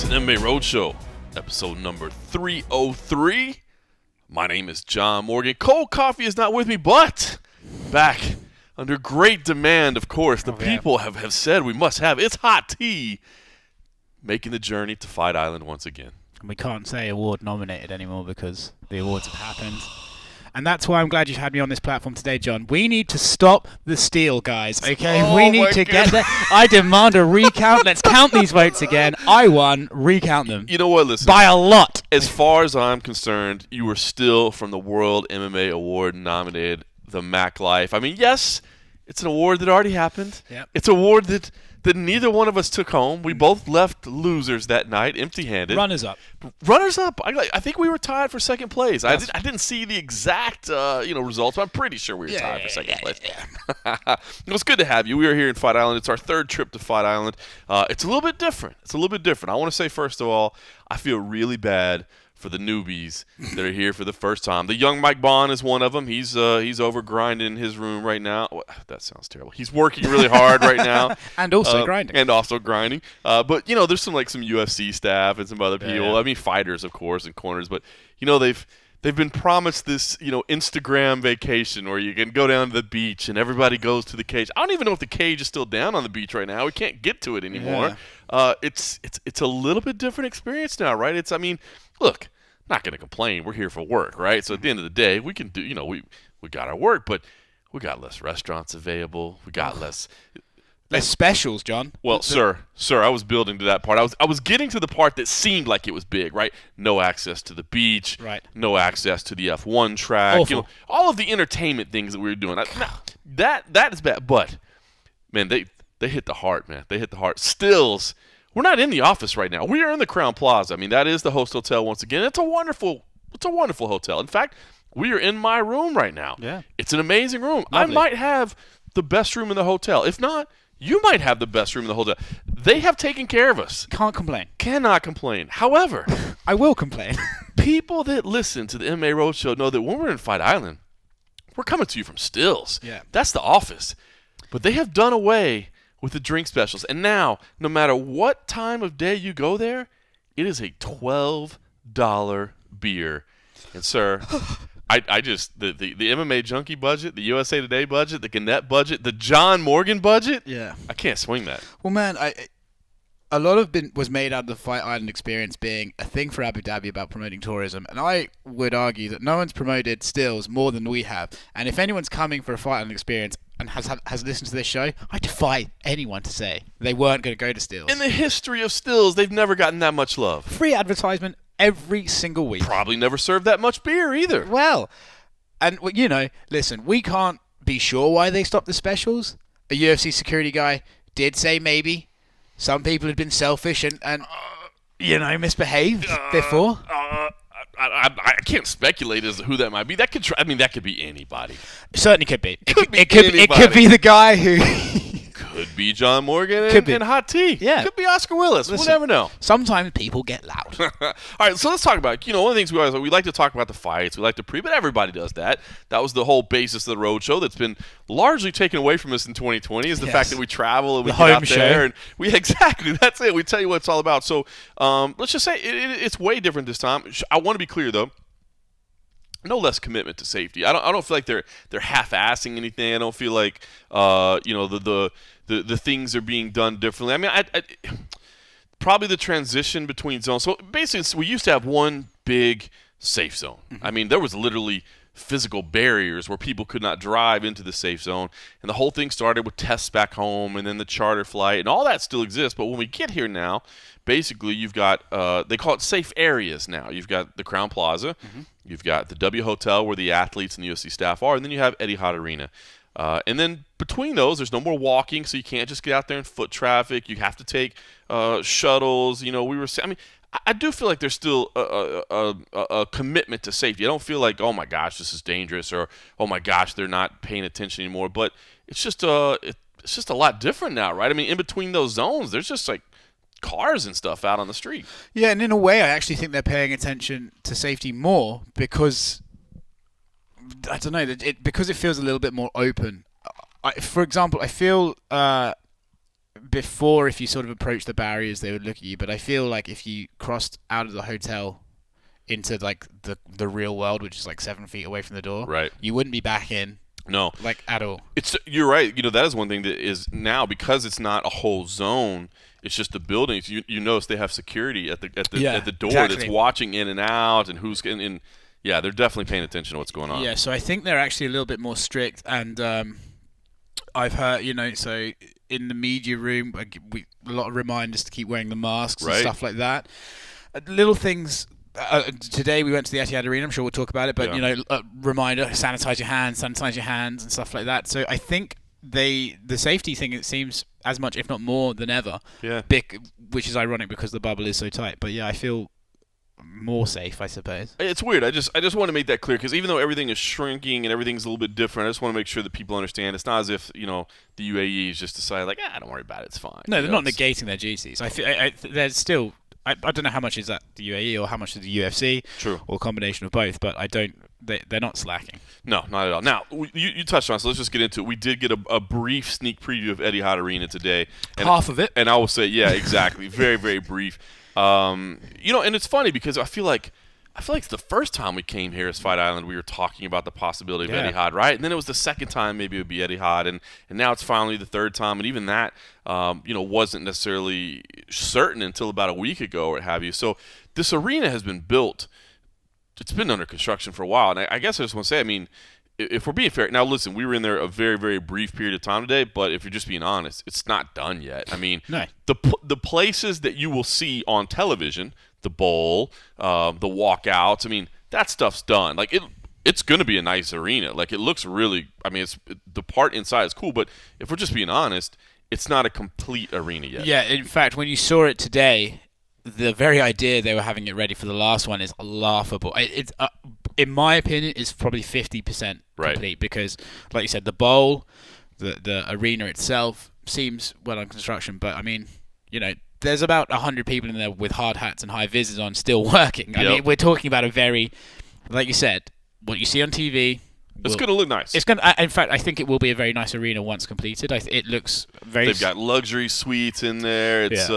to the MMA Roadshow, episode number 303. My name is John Morgan. Cold coffee is not with me, but back under great demand, of course. The people have said we must have it's hot tea, making the journey to Fight Island once again. We can't say award nominated anymore because the awards have happened. And that's why I'm glad you've had me on this platform today, John. We need to stop the steal, guys, okay? We need to get there. I demand a recount. Let's count these votes again. I won. Recount them. You know what? Listen. By a lot. As far as I'm concerned, you were still from the World MMA Award nominated, the Mac Life. I mean, yes, it's an award that already happened. Yep. It's an award that neither one of us took home. We both left losers that night, empty-handed. Runners up. I think we were tied for second place. I didn't see the exact results, but I'm pretty sure we were tied for second place. Yeah. It was good to have you. We are here in Fight Island. It's our third trip to Fight Island. It's a little bit different. I want to say, first of all, I feel really bad for the newbies that are here for the first time. The young Mike Bond is one of them. He's over grinding in his room right now. That sounds terrible. He's working really hard right now. And also grinding. But, there's some UFC staff and some other people. Yeah. I mean, fighters, of course, and corners. But, they've been promised this, Instagram vacation where you can go down to the beach and everybody goes to the cage. I don't even know if the cage is still down on the beach right now. We can't get to it anymore. Yeah. It's a little bit different experience now, right? Look, not going to complain. We're here for work, right? So at the end of the day, we can do, we got our work, but we got less restaurants available. We got less specials, John. Well, sir, I was building to that part. I was getting to the part that seemed like it was big, right? No access to the beach, right? No access to the F1 track. Awful. All of the entertainment things that we were doing. That is bad, but man, they hit the heart, man. They hit the heart. Stills. We're not in the office right now. We are in the Crown Plaza. I mean, that is the host hotel once again. It's a wonderful hotel. In fact, we are in my room right now. Yeah. It's an amazing room. Lovely. I might have the best room in the hotel. If not, you might have the best room in the hotel. They have taken care of us. Can't complain. Cannot complain. However, I will complain. People that listen to the MMA Roadshow know that when we're in Fight Island, we're coming to you from Stills. Yeah. That's the office. But they have done away with the drink specials. And now, no matter what time of day you go there, it is a $12 beer. And, sir, I just, the MMA Junkie budget, the USA Today budget, the Gannett budget, the John Morgan budget, I can't swing that. Well, man, a lot of was made out of the Fight Island experience being a thing for Abu Dhabi about promoting tourism. And I would argue that no one's promoted Stills more than we have. And if anyone's coming for a Fight Island experience and has listened to this show, I defy anyone to say they weren't going to go to Stills. In the history of Stills, they've never gotten that much love. Free advertisement every single week. Probably never served that much beer either. Well, and listen, we can't be sure why they stopped the specials. A UFC security guy did say maybe some people had been selfish and misbehaved before. I can't speculate as to who that might be. That could be anybody. It certainly could be. It could be the guy who could be John Morgan and Hot Tea. Yeah. Could be Oscar Willis. Listen, we'll never know. Sometimes people get loud. All right, so let's talk about, one of the things we like to talk about the fights. We like to but everybody does that. That was the whole basis of the roadshow that's been largely taken away from us in 2020 is the fact that we travel and we get out there. And exactly, that's it. We tell you what it's all about. So let's just say it's way different this time. I want to be clear, though. No less commitment to safety. I don't feel like they're half-assing anything. I don't feel like the things are being done differently. I mean, probably the transition between zones. So basically, we used to have one big safe zone. Mm-hmm. I mean, there was literally physical barriers where people could not drive into the safe zone, and the whole thing started with tests back home, and then the charter flight, and all that still exists. But when we get here now, basically you've got they call it safe areas now. You've got the Crown Plaza. Mm-hmm. You've got the W Hotel where the athletes and the UFC staff are, and then you have Etihad Arena. And then between those, there's no more walking, so you can't just get out there in foot traffic. You have to take shuttles. I do feel like there's still a commitment to safety. I don't feel like, oh my gosh, this is dangerous, or oh my gosh, they're not paying attention anymore. But it's just a lot different now, right? I mean, in between those zones, there's just like cars and stuff out on the street. Yeah, and in a way, I actually think they're paying attention to safety more because, I don't know, because it feels a little bit more open. For example, I feel before, if you sort of approach the barriers, they would look at you. But I feel like if you crossed out of the hotel into like the real world, which is like 7 feet away from the door, right, you wouldn't be back in. No, like at all. You're right. That is one thing that is now, because it's not a whole zone. It's just the buildings. You notice they have security at the door that's watching in and out, and who's in. Yeah, they're definitely paying attention to what's going on. Yeah, so I think they're actually a little bit more strict, and I've heard, so in the media room, a lot of reminders to keep wearing the masks and stuff like that. Little things. Today we went to the Etihad Arena. I'm sure we'll talk about it, but reminder: sanitize your hands, and stuff like that. So I think the safety thing, it seems as much, if not more, than ever. Yeah. Big, which is ironic because the bubble is so tight. But yeah, I feel more safe, I suppose. It's weird. I just want to make that clear, because even though everything is shrinking and everything's a little bit different, I just want to make sure that people understand it's not as if the UAE is just decided like, don't worry about it, it's fine. No, they're not negating their duties. I feel there's still. I don't know how much is that the UAE or how much is the UFC, True, or a combination of both. But they're not slacking. No, not at all. Now you touched on it, so let's just get into it. We did get a brief sneak preview of Etihad Arena today. Half of it, and I will say, yeah, exactly, very very brief. And it's funny because I feel like it's the first time we came here as Fight Island, we were talking about the possibility of Etihad, right? And then it was the second time maybe it would be Etihad, and now it's finally the third time, and even that, wasn't necessarily certain until about a week ago or what have you. So this arena has been built. It's been under construction for a while, and I guess I just want to say, I mean, if we're being fair, now listen, we were in there a very, very brief period of time today, but if you're just being honest, it's not done yet. I mean, no. The places that you will see on television, the bowl, the walkouts, I mean, that stuff's done. Like, it's going to be a nice arena. Like, it looks really, I mean, the part inside is cool, but if we're just being honest, it's not a complete arena yet. Yeah, in fact, when you saw it today, the very idea they were having it ready for the last one is laughable. It's in my opinion, is probably 50% complete, because, like you said, the bowl, the arena itself seems well on construction, but I mean, there's about 100 people in there with hard hats and high visors on still working. I mean, we're talking about a very, like you said, what you see on TV. It's going to look nice. It's going. In fact, I think it will be a very nice arena once completed. It looks very. They've got luxury suites in there. It's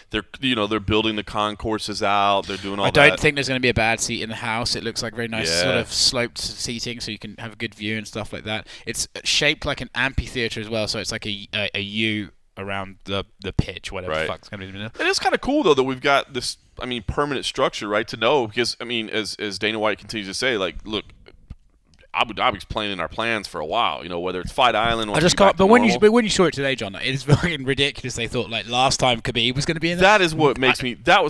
they're building the concourses out. They're doing all that. I don't think there's going to be a bad seat in the house. It looks like very nice sort of sloped seating, so you can have a good view and stuff like that. It's shaped like an amphitheater as well, so it's like a U around the pitch, whatever the fuck's going to be. And it's kind of cool though that we've got this. I mean, permanent structure, right? To know, because I mean, as Dana White continues to say, like, look, Abu Dhabi's playing in our plans for a while, whether it's Fight Island or. I just can't. But when you saw it today, John, it's fucking ridiculous. They thought like last time Khabib was going to be in there. That was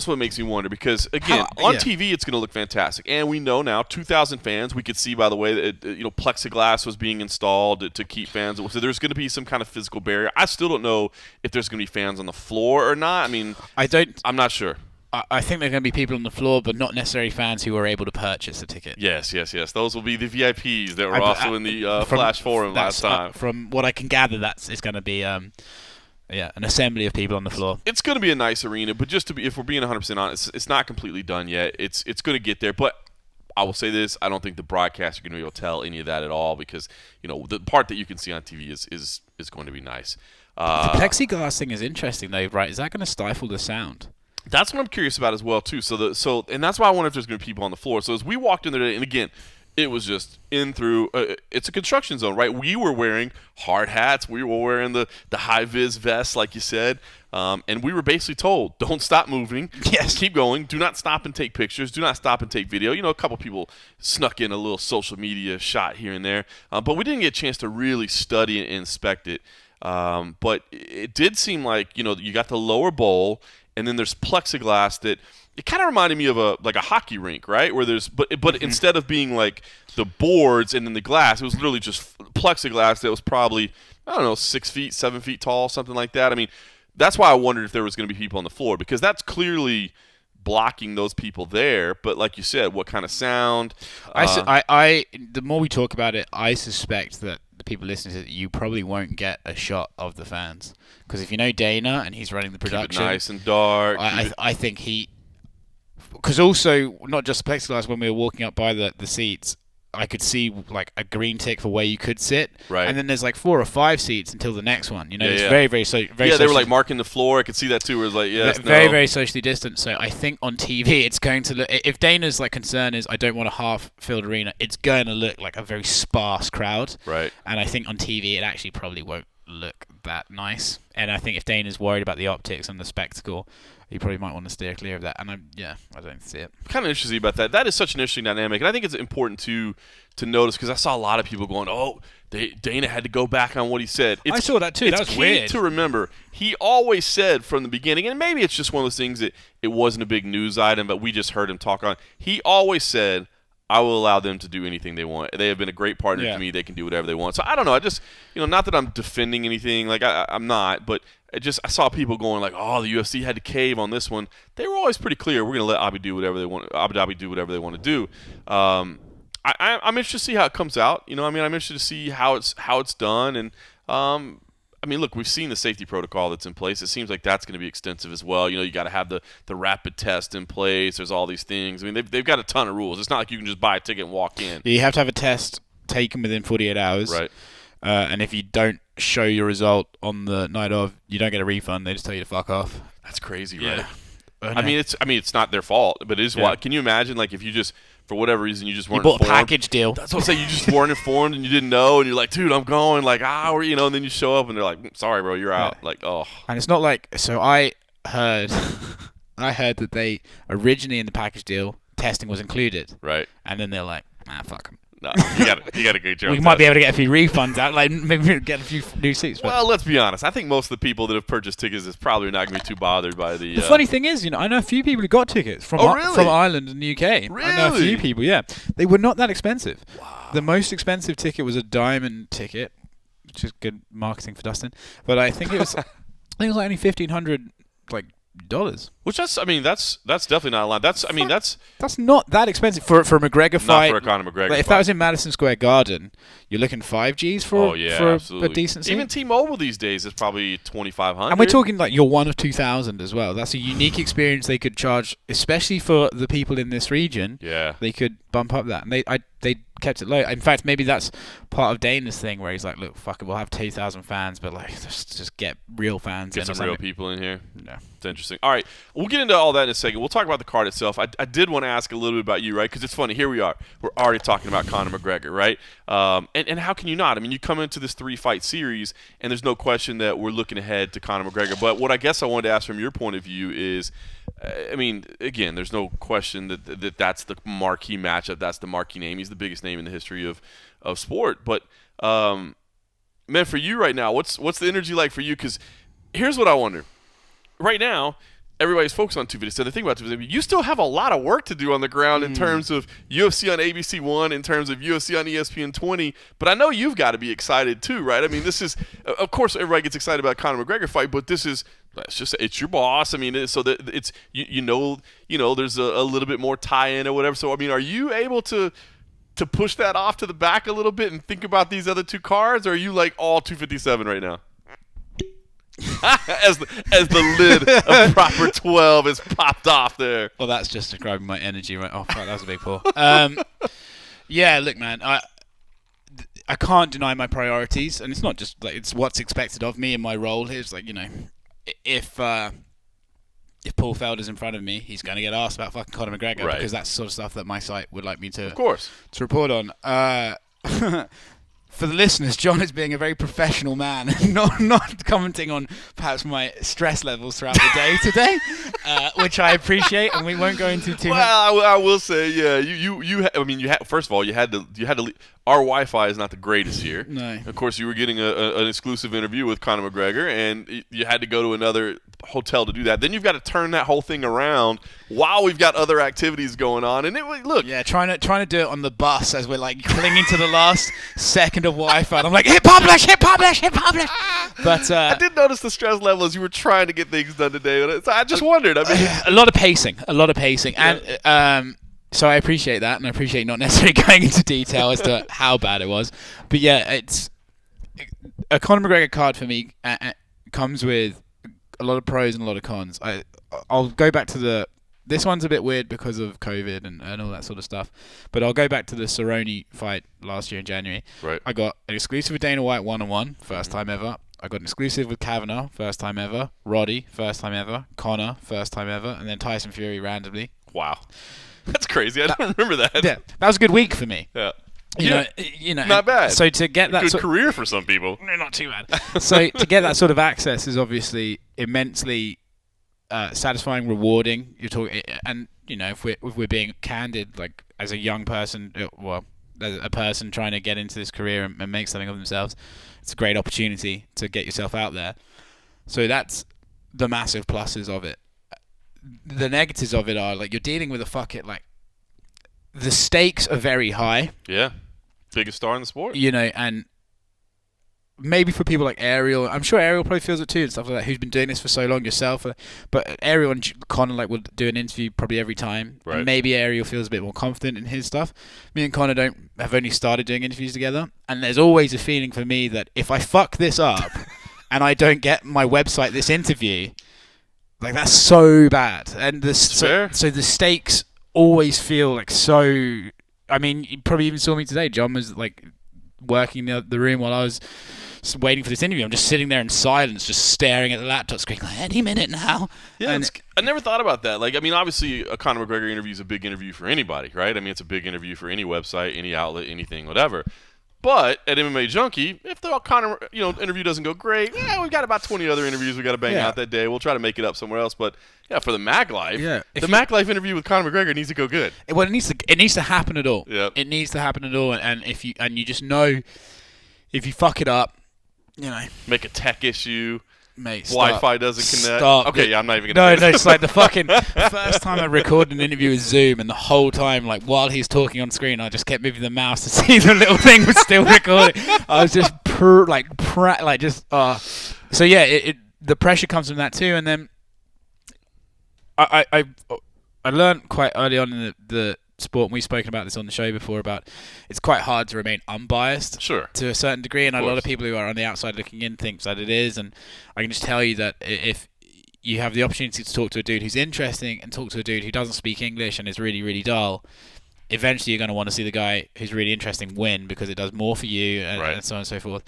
what makes me wonder, because again, on TV it's going to look fantastic, and we know now 2,000 fans. We could see by the way that plexiglass was being installed to keep fans. So there's going to be some kind of physical barrier. I still don't know if there's going to be fans on the floor or not. I mean, I'm not sure. I think there are going to be people on the floor, but not necessarily fans who are able to purchase a ticket. Yes. Those will be the VIPs that were also in the Flash Forum last time. From what I can gather, it's going to be an assembly of people on the floor. It's going to be a nice arena, but if we're being 100% honest, it's not completely done yet. It's going to get there, but I will say this: I don't think the broadcasts are going to be able to tell any of that at all, because the part that you can see on TV is going to be nice. The plexiglass thing is interesting, though, right? Is that going to stifle the sound? That's what I'm curious about as well, too. And that's why I wonder if there's going to be people on the floor. So as we walked in there today, and again, it was just in through. It's a construction zone, right? We were wearing hard hats. We were wearing the high vis vests, like you said, and we were basically told, "Don't stop moving. Yes, keep going. Do not stop and take pictures. Do not stop and take video." A couple people snuck in a little social media shot here and there, but we didn't get a chance to really study and inspect it. But it did seem like you got the lower bowl. And then there's plexiglass that it kind of reminded me of a hockey rink, right? Where there's but instead of being like the boards and then the glass, it was literally just plexiglass that was probably 6 feet, 7 feet tall, something like that. I mean, that's why I wondered if there was going to be people on the floor, because that's clearly blocking those people there. But like you said, what kind of sound? The more we talk about it, I suspect that the people listening to it, you probably won't get a shot of the fans, because if you know Dana and he's running the production, keep it nice and dark. I think because also not just plexiglass. When we were walking up by the seats, I could see like a green tick for where you could sit, right? And then there's like 4 or 5 seats until the next one. You know, it's very yeah. They were like marking the floor. I could see that too. Where it's like very socially distant. So I think on TV it's going to look. If Dana's like concern is I don't want a half-filled arena, it's going to look like a very sparse crowd, right? And I think on TV it actually probably won't look that nice. And I think if Dana's worried about the optics and the spectacle, you probably might want to steer clear of that. And I don't see it. Kind of interesting about that. That is such an interesting dynamic, and I think it's important to notice because I saw a lot of people going, "Oh, Dana had to go back on what he said." I saw that too. That was weird. It's key to remember. He always said from the beginning, and maybe it's just one of those things that it wasn't a big news item, but we just heard him talk on. He always said, "I will allow them to do anything they want. They have been a great partner to me. They can do whatever they want." So I don't know. I just, not that I'm defending anything. Like I'm not, but I saw people going like, "Oh, the UFC had to cave on this one." They were always pretty clear. We're going to let Abu Dhabi do whatever they want to do. I'm interested to see how it comes out. I'm interested to see how it's done. And look, we've seen the safety protocol that's in place. It seems like that's going to be extensive as well. You got to have the rapid test in place. There's all these things. They've got a ton of rules. It's not like you can just buy a ticket and walk in. You have to have a test taken within 48 hours. Right. And if you don't show your result on the night of, you don't get a refund. They just tell you to fuck off. That's crazy, right? It's not their fault, but it is. Why? Can you imagine, like, if you just, for whatever reason, you just weren't informed? You bought a package deal. That's what I'm saying. You just weren't informed and you didn't know, and you're like, dude, I'm going, like, and then you show up and they're like, sorry, bro, you're out. Like, oh. And it's not like, so I heard that they originally in the package deal, testing was included. Right. And then they're like, fuck them. No, you got to get your We might be able to get a few refunds out, like maybe get a few new seats. But. Well, let's be honest. I think most of the people that have purchased tickets is probably not going to be too bothered by the. The funny thing is, I know a few people who got tickets from Ireland and the UK. Really? I know a few people. Yeah, they were not that expensive. Wow. The most expensive ticket was a diamond ticket, which is good marketing for Dustin. But I think it was, like only $1,500 dollars. Which that's definitely not a lot. That's not that expensive for a McGregor fight. Not for a Conor McGregor fight. If that was in Madison Square Garden, you're looking $5,000 for a decent seat. Even T-Mobile these days is probably $2,500. And we're talking like you're one of 2,000 as well. That's a unique experience they could charge, especially for the people in this region. Yeah, they could bump up that, and they kept it low. In fact, maybe that's part of Dana's thing where he's like, look, fuck it, we'll have 2,000 fans, but like just get real fans. Get some real people in here. Yeah. It's interesting. All right, we'll get into all that in a second. We'll talk about the card itself. I did want to ask a little bit about you, right? Because it's funny. Here we are. We're already talking about Conor McGregor, right? And how can you not? You come into this 3-fight series, and there's no question that we're looking ahead to Conor McGregor. But what I guess I wanted to ask from your point of view is, again, there's no question that that's the marquee matchup. That's the marquee name. He's the biggest name in the history of sport. But, man, for you right now, what's the energy like for you? Because here's what I wonder. Right now, everybody's focused on 257. The thing about 257, you still have a lot of work to do on the ground in terms of UFC on ABC 1, in terms of UFC on ESPN 20. But I know you've got to be excited too, right? This is, of course, everybody gets excited about Conor McGregor fight, but this is, let's just say, it's your boss. So that it's there's a little bit more tie-in or whatever. So are you able to push that off to the back a little bit and think about these other two cards, or are you like all 257 right now? as the lid of Proper 12 is popped off there. Well, that's just describing my energy, right? Oh, fuck, that was a big pull. Yeah, look, man, I can't deny my priorities, and it's not just like it's what's expected of me and my role here. It's like, if Paul Felder's in front of me, he's going to get asked about fucking Conor McGregor, right? Because that's the sort of stuff that my site would like me to, of course, to report on. For the listeners, John is being a very professional man, not commenting on perhaps my stress levels throughout the day today, which I appreciate, and we won't go into too much. Well, I will say, yeah, you had, first of all, you had to leave. Our Wi-Fi is not the greatest here. No. Of course, you were getting an exclusive interview with Conor McGregor, and you had to go to another hotel to do that. Then you've got to turn that whole thing around while we've got other activities going on. And look, yeah, trying to do it on the bus as we're like clinging to the last second of Wi-Fi. And I'm like, hit publish. But I did notice the stress level as you were trying to get things done today. So I just wondered. A lot of pacing, yeah. And so I appreciate that, and I appreciate not necessarily going into detail as to how bad it was. But yeah, it's a Conor McGregor card for me comes with a lot of pros and a lot of cons. I'll go back to the this one's a bit weird because of COVID and all that sort of stuff. But I'll go back to the Cerrone fight last year in January. Right. I got an exclusive with Dana White 1-on-1, first time ever. I got an exclusive with Kavanaugh, first time ever. Roddy, first time ever. Conor, first time ever. And then Tyson Fury randomly. Wow. That's crazy. I don't remember that. Yeah, that was a good week for me. Yeah. You know, not bad. So to get that good career for some people. No, not too bad. So to get that sort of access is obviously immensely satisfying, rewarding. You're talking, and you know, if we're being candid, like as a young person, as a person trying to get into this career and make something of themselves, it's a great opportunity to get yourself out there. So that's the massive pluses of it. The negatives of it are like you're dealing with the stakes are very high. Yeah. Biggest star in the sport. You know, and maybe for people like Ariel, I'm sure Ariel probably feels it too and stuff like that, who's been doing this for so long yourself. But Ariel and Conor will do an interview probably every time. Right. And maybe Ariel feels a bit more confident in his stuff. Me and Conor have only started doing interviews together. And there's always a feeling for me that if I fuck this up and I don't get my website this interview, like that's so bad. And so the stakes always feel like so... I mean, you probably even saw me today. John was like working in the room while I was waiting for this interview. I'm just sitting there in silence, just staring at the laptop screen, like, any minute now. Yeah, and I never thought about that. Like, I mean, obviously, a Conor McGregor interview is a big interview for anybody, right? I mean, it's a big interview for any website, any outlet, anything, whatever. But at MMA Junkie, if the Conor interview doesn't go great, we've got about 20 other interviews we got to bang out that day. We'll try to make it up somewhere else. But yeah, for the Mac Life, the Mac Life interview with Conor McGregor needs to go good. Well, it needs to happen at all. Yep. It needs to happen at all. And you just know if you fuck it up, make a tech issue. Mate, Wi-Fi doesn't connect. Stop. Okay, yeah, I'm not even gonna. No, it's like the fucking first time I recorded an interview with Zoom, and the whole time, like while he's talking on screen, I just kept moving the mouse to see the little thing was still recording. I was just So yeah, the pressure comes from that too, and then I learned quite early on in the sport, and we've spoken about this on the show before, about it's quite hard to remain unbiased to a certain degree, and a lot of people who are on the outside looking in thinks that it is. And I can just tell you that if you have the opportunity to talk to a dude who's interesting and talk to a dude who doesn't speak English and is really, really dull, eventually you're going to want to see the guy who's really interesting win, because it does more for you and so on and so forth.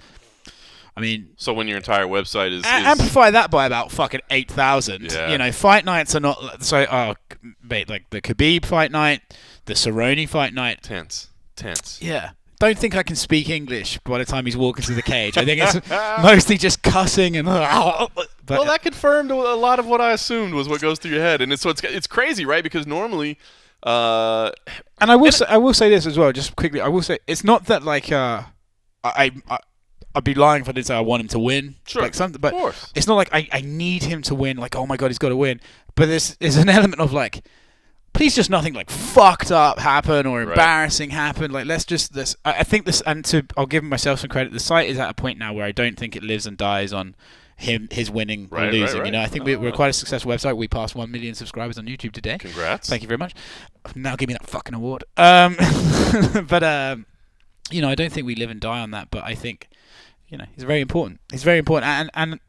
I mean, so when your entire website is amplify that by about fucking 8,000. Yeah. Fight nights are not so. Mate, like the Khabib fight night, the Cerrone fight night. Tense. Yeah. Don't think I can speak English by the time he's walking through the cage. I think it's mostly just cussing and. Well, that confirmed a lot of what I assumed was what goes through your head, and it's crazy, right? Because normally. And I will say this as well, just quickly. I will say it's not that like I'd be lying if I didn't say I want him to win. Sure, like something, but of course. It's not like I need him to win. Like, oh my god, he's got to win. But there's an element of like, please just nothing like fucked up happen or embarrassing happen. Like, I think this, and I'll give myself some credit. The site is at a point now where I don't think it lives and dies on his winning or losing. Right. I think we're quite a successful website. We passed 1 million subscribers on YouTube today. Congrats! Thank you very much. Now give me that fucking award. But I don't think we live and die on that. But I think. He's very important. He's very important, and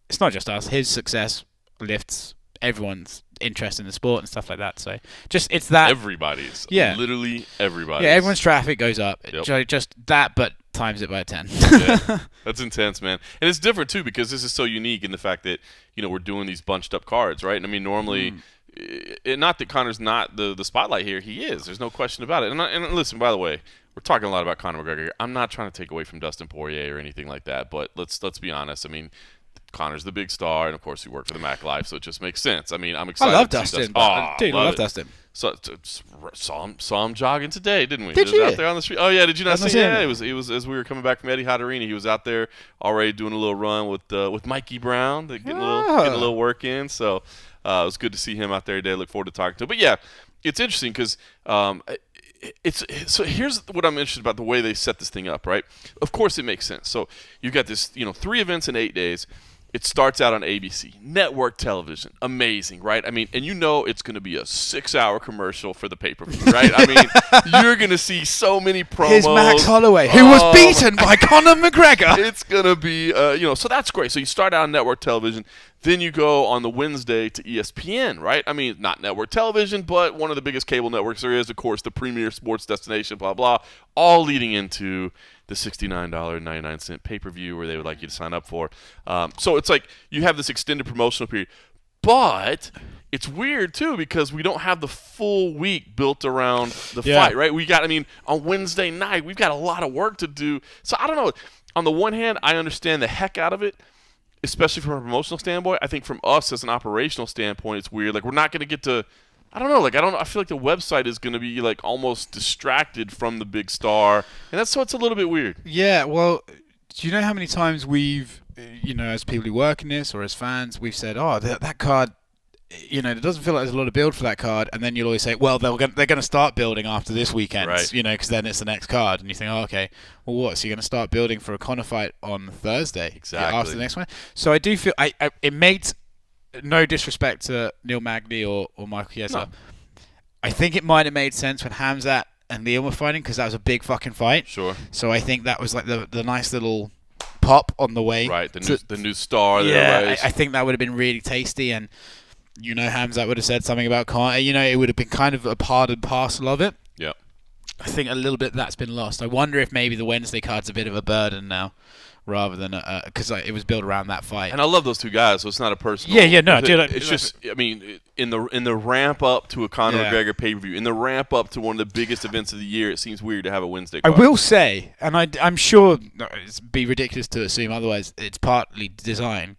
it's not just us. His success lifts everyone's interest in the sport and stuff like that. So it's that everybody's, literally everybody. Yeah, everyone's traffic goes up. Yep. Just that, but times it by 10. Yeah, that's intense, man. And it's different too, because this is so unique in the fact that we're doing these bunched up cards, right? And I mean, normally. Not that Conor's not the spotlight here. He is. There's no question about it. And listen, by the way, we're talking a lot about Conor McGregor here. I'm not trying to take away from Dustin Poirier or anything like that, but let's be honest. I mean, Conor's the big star, and of course, he worked for the Mac Life, so it just makes sense. I mean, I'm excited. I love Dustin. I love Dustin. So saw him jogging today, didn't we? Did you? Out there on the street. Oh yeah, did you not see him? Yeah, it was as we were coming back from Eddie Hadarini. He was out there already doing a little run with Mikey Brown, getting a little work in. So it was good to see him out there today. Look forward to talking to him. But yeah, it's interesting because so here's what I'm interested about, the way they set this thing up, right? Of course, it makes sense. So you've got this, 3 events in 8 days. It starts out on ABC, network television, amazing, right? I mean, and it's going to be a 6-hour commercial for the pay-per-view, right? I mean, you're going to see so many promos. Here's Max Holloway, who was beaten by Conor McGregor. It's going to be, so that's great. So you start out on network television. Then you go on the Wednesday to ESPN, right? I mean, not network television, but one of the biggest cable networks there is, of course, the premier sports destination, blah, blah, all leading into the $69.99 pay-per-view where they would like you to sign up for. So it's like you have this extended promotional period. But it's weird, too, because we don't have the full week built around the fight, right? On Wednesday night, we've got a lot of work to do. So I don't know. On the one hand, I understand the heck out of it, especially from a promotional standpoint. I think from us as an operational standpoint, it's weird. Like, we're not going to get to – I don't know. Like, I feel like the website is going to be, like, almost distracted from the big star. And so it's a little bit weird. Yeah, well, do you know how many times we've, as people who work in this or as fans, we've said, oh, that card – it doesn't feel like there's a lot of build for that card, and then you'll always say, well, they're going to start building after this weekend, right? Because then it's the next card, and you think, oh, okay, well, what? So you're going to start building for a Conor fight on Thursday, exactly, after the next one. So I do feel it makes no disrespect to Neil Magny or Michael Chiesa. No. I think it might have made sense when Hamzat and Liam were fighting because that was a big fucking fight. Sure. So I think that was like the nice little pop on the way. Right. The new star. Yeah, I think that would have been really tasty and. Hamzat would have said something about Conor. It would have been kind of a part and parcel of it. Yeah. I think a little bit that's been lost. I wonder if maybe the Wednesday card's a bit of a burden now, rather than because it was built around that fight. And I love those two guys, so it's not a personal. Yeah, no, dude. It's just, in the ramp up to a Conor McGregor pay-per-view, in the ramp up to one of the biggest events of the year, it seems weird to have a Wednesday card. I will say, and I'm sure it'd be ridiculous to assume otherwise. It's partly design.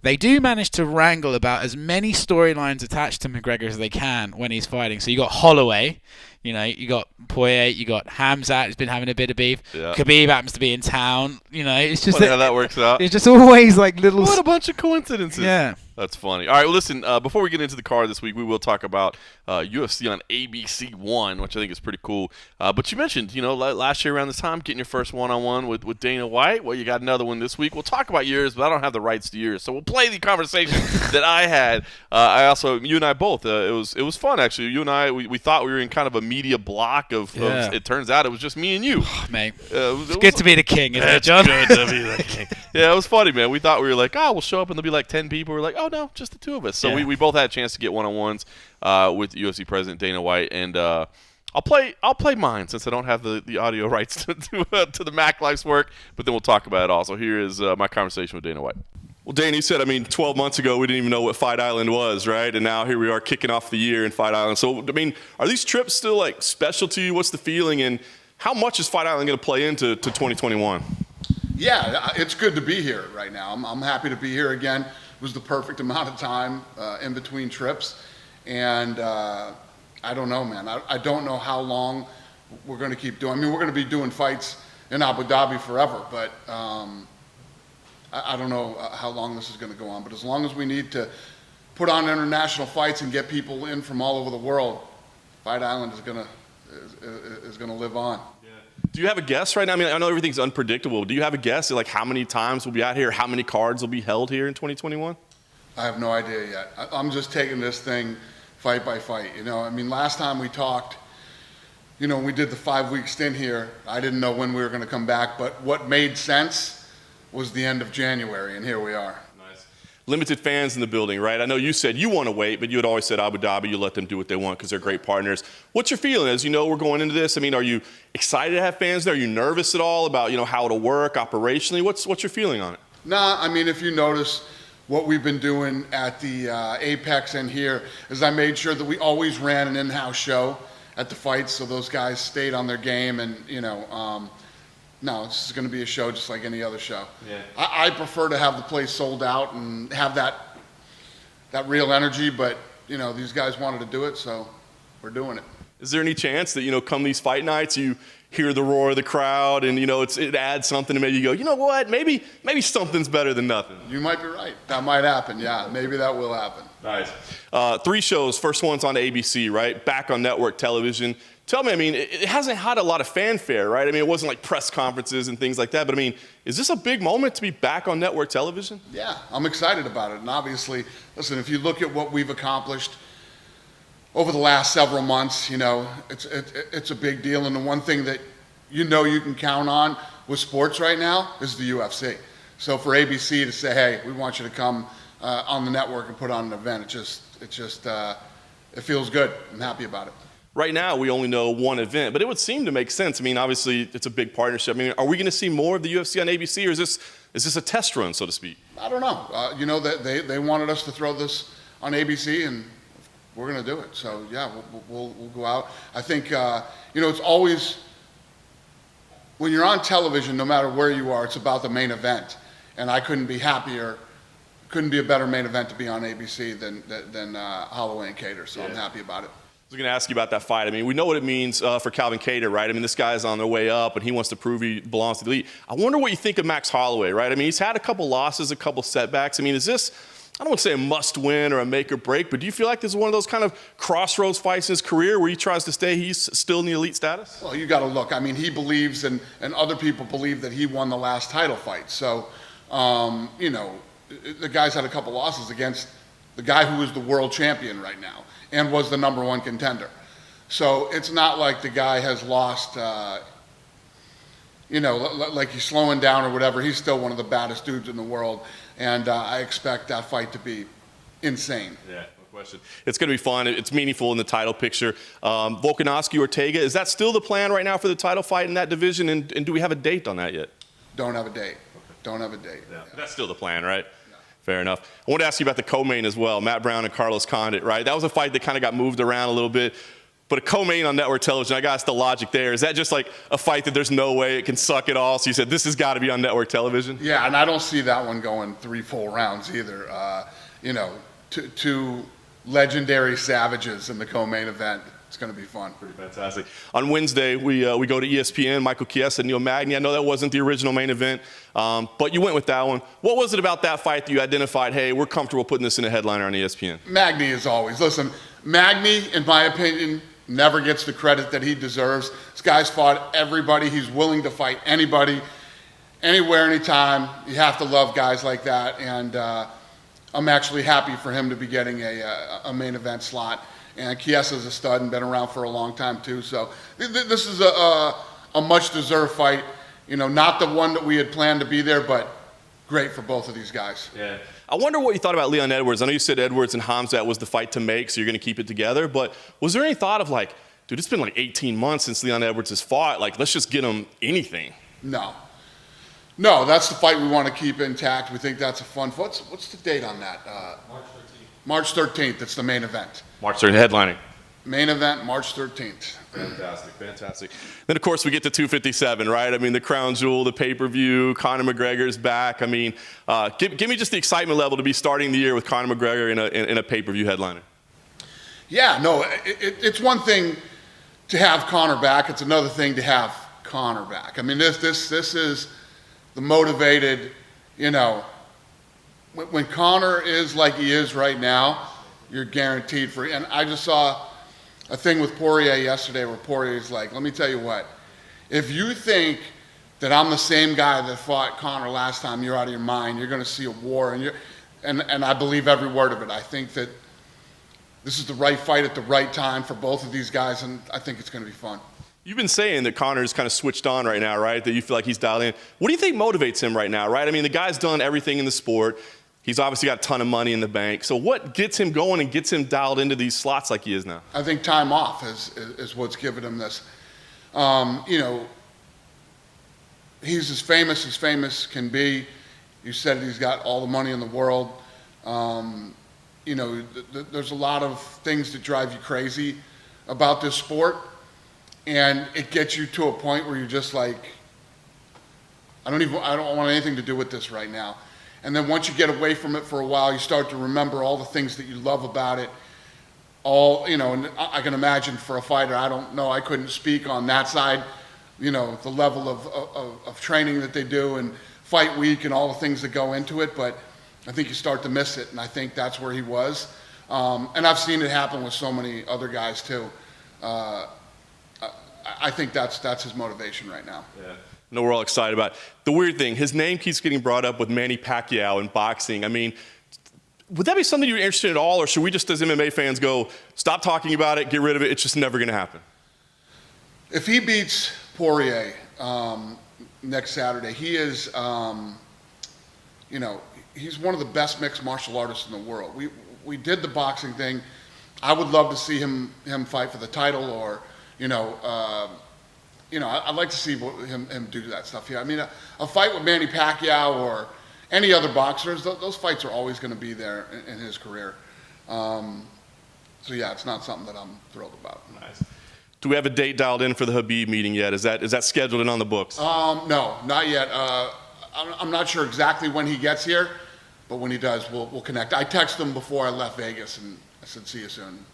They do manage to wrangle about as many storylines attached to McGregor as they can when he's fighting. So you got Holloway, you got Poirier, you got Hamzat, who's been having a bit of beef. Yeah. Khabib happens to be in town. It's just how that works out. It's just always like little. What a bunch of coincidences. Yeah. That's funny. All right, well, listen, before we get into the card this week, we will talk about UFC on ABC 1, which I think is pretty cool. But you mentioned, last year around this time, getting your first one-on-one with Dana White. Well, you got another one this week. We'll talk about yours, but I don't have the rights to yours. So we'll play the conversation that I had. You and I both, it was fun, actually. You and I, we thought we were in kind of a media block of it turns out it was just me and you. Oh, mate. It's good to be the king, isn't it, John? It's good to be the king. Yeah, it was funny, man. We thought we were like, we'll show up and there'll be like 10 people. We're like, oh, no, just the two of us. So we both had a chance to get one-on-ones with UFC President Dana White, and I'll play mine since I don't have the audio rights to the Mac Life's work, but then we'll talk about it all. So here is my conversation with Dana White. Well, Dana, you said, 12 months ago we didn't even know what Fight Island was, right? And now here we are kicking off the year in Fight Island. So, are these trips still like special to you? What's the feeling, and how much is Fight Island going to play into 2021? Yeah, it's good to be here right now. I'm happy to be here again. It was the perfect amount of time in between trips. And I don't know, man. I don't know how long we're going to keep doing. We're going to be doing fights in Abu Dhabi forever, but I don't know how long this is going to go on. But as long as we need to put on international fights and get people in from all over the world, Fight Island is going to live on. Do you have a guess right now? I know everything's unpredictable. Do you have a guess like how many times we'll be out here, how many cards will be held here in 2021? I have no idea yet. I'm just taking this thing fight by fight. Last time we talked, we did the 5-week stint here. I didn't know when we were going to come back, but what made sense was the end of January, and here we are. Nice. Limited fans in the building, right? I know you said you want to wait, but you had always said Abu Dhabi, you let them do what they want because they're great partners. What's your feeling as we're going into this? Are you excited to have fans there? Are you nervous at all about, how it'll work operationally? What's your feeling on it? Nah, if you notice what we've been doing at the Apex and here is I made sure that we always ran an in-house show at the fights so those guys stayed on their game and, no, this is going to be a show just like any other show. Yeah. I prefer to have the place sold out and have that real energy, but, these guys wanted to do it, so we're doing it. Is there any chance that, come these fight nights, you hear the roar of the crowd and, it adds something to maybe you go, you know what, maybe something's better than nothing? You might be right. That might happen, yeah. Maybe that will happen. Nice. 3 shows. First one's on ABC, right? Back on network television. Tell me, it hasn't had a lot of fanfare, right? It wasn't like press conferences and things like that, but is this a big moment to be back on network television? Yeah, I'm excited about it. And obviously, listen, if you look at what we've accomplished over the last several months, it's a big deal. And the one thing that you can count on with sports right now is the UFC. So for ABC to say, hey, we want you to come on the network and put on an event. It feels good. I'm happy about it. Right now, we only know one event, but it would seem to make sense. I mean, obviously, it's a big partnership. I mean, are we going to see more of the UFC on ABC, or is this a test run, so to speak? I don't know. They wanted us to throw this on ABC, and we're going to do it. So, yeah, we'll go out. I think, it's always, when you're on television, no matter where you are, it's about the main event. And I couldn't be happier. Couldn't be a better main event to be on ABC than Holloway and Kattar. So yeah. I'm happy about it. I was going to ask you about that fight. I mean, we know what it means for Calvin Kattar, right? I mean, this guy's on their way up, and he wants to prove he belongs to the elite. I wonder what you think of Max Holloway, right? I mean, he's had a couple losses, a couple setbacks. I mean, is this, I don't want to say a must-win or a make or break, but do you feel like this is one of those kind of crossroads fights in his career where he tries to stay, he's still in the elite status? Well, you got to look. I mean, he believes, and other people believe that he won the last title fight. So, the guy's had a couple losses against the guy who is the world champion right now and was the #1 contender. So it's not like the guy has lost, like he's slowing down or whatever. He's still one of the baddest dudes in the world, and I expect that fight to be insane. Yeah, no question. It's going to be fun. It's meaningful in the title picture. Volkanovski, Ortega, is that still the plan right now for the title fight in that division, and do we have a date on that yet? Don't have a date. Don't have a date. Yeah. That's still the plan, right? Yeah. Fair enough. I want to ask you about the co-main as well, Matt Brown and Carlos Condit, right? That was a fight that kind of got moved around a little bit. But a co-main on network television, I got the logic there. Is that just like a fight that there's no way it can suck at all? So you said this has got to be on network television? Yeah, and I don't see that one going 3 full rounds either. Two legendary savages in the co-main event. It's going to be fun. Pretty fantastic. On Wednesday, we go to ESPN, Michael Chiesa, Neil Magny. I know that wasn't the original main event, but you went with that one. What was it about that fight that you identified, hey, we're comfortable putting this in a headliner on ESPN? Magny, as always. Listen, Magny, in my opinion, never gets the credit that he deserves. This guy's fought everybody. He's willing to fight anybody, anywhere, anytime. You have to love guys like that, and I'm actually happy for him to be getting a main event slot. And Chiesa's a stud and been around for a long time too. So this is a much-deserved fight. Not the one that we had planned to be there, but great for both of these guys. Yeah. I wonder what you thought about Leon Edwards. I know you said Edwards and Khamzat was the fight to make, so you're going to keep it together. But was there any thought of like, dude, it's been like 18 months since Leon Edwards has fought. Like, let's just get him anything. No, that's the fight we want to keep intact. We think that's a fun fight. What's the date on that? March 13th. It's the main event. March 13th, headlining. Main event, March 13th. Fantastic. Then, of course, we get to 257, right? I mean, the crown jewel, the pay-per-view, Conor McGregor's back. I mean, give me just the excitement level to be starting the year with Conor McGregor in a pay-per-view headliner. Yeah, no, it's one thing to have Conor back. It's another thing to have Conor back. I mean, this is the motivated, when Conor is like he is right now, you're guaranteed free. And I just saw a thing with Poirier yesterday where Poirier's like, let me tell you what, if you think that I'm the same guy that fought Conor last time, you're out of your mind. You're going to see a war. And I believe every word of it. I think that this is the right fight at the right time for both of these guys, and I think it's going to be fun. You've been saying that Conor's kind of switched on right now, right? That you feel like he's dialed in. What do you think motivates him right now, right? I mean, the guy's done everything in the sport. He's obviously got a ton of money in the bank. So what gets him going and gets him dialed into these slots like he is now? I think time off is what's given him this. He's as famous can be. You said he's got all the money in the world. There's a lot of things that drive you crazy about this sport. And it gets you to a point where you're just like, I don't want anything to do with this right now. And then once you get away from it for a while, you start to remember all the things that you love about it. And I can imagine for a fighter, I don't know, I couldn't speak on that side, the level of training that they do and fight week and all the things that go into it. But I think you start to miss it, and I think that's where he was. And I've seen it happen with so many other guys too. I think that's his motivation right now. Yeah. No, we're all excited about it. The weird thing, his name keeps getting brought up with Manny Pacquiao in boxing. I mean, would that be something you're interested in at all, or should we just as MMA fans go, stop talking about it, get rid of it, it's just never going to happen? If he beats Poirier next Saturday, he is, he's one of the best mixed martial artists in the world. We did the boxing thing. I would love to see him fight for the title, or I'd like to see him do that stuff here. I mean, a fight with Manny Pacquiao or any other boxers, those fights are always going to be there in his career. So yeah, it's not something that I'm thrilled about. Nice. Do we have a date dialed in for the Khabib meeting yet? Is that scheduled and on the books? No, not yet. I'm not sure exactly when he gets here, but when he does, we'll connect. I texted him before I left Vegas, and I said, see you soon.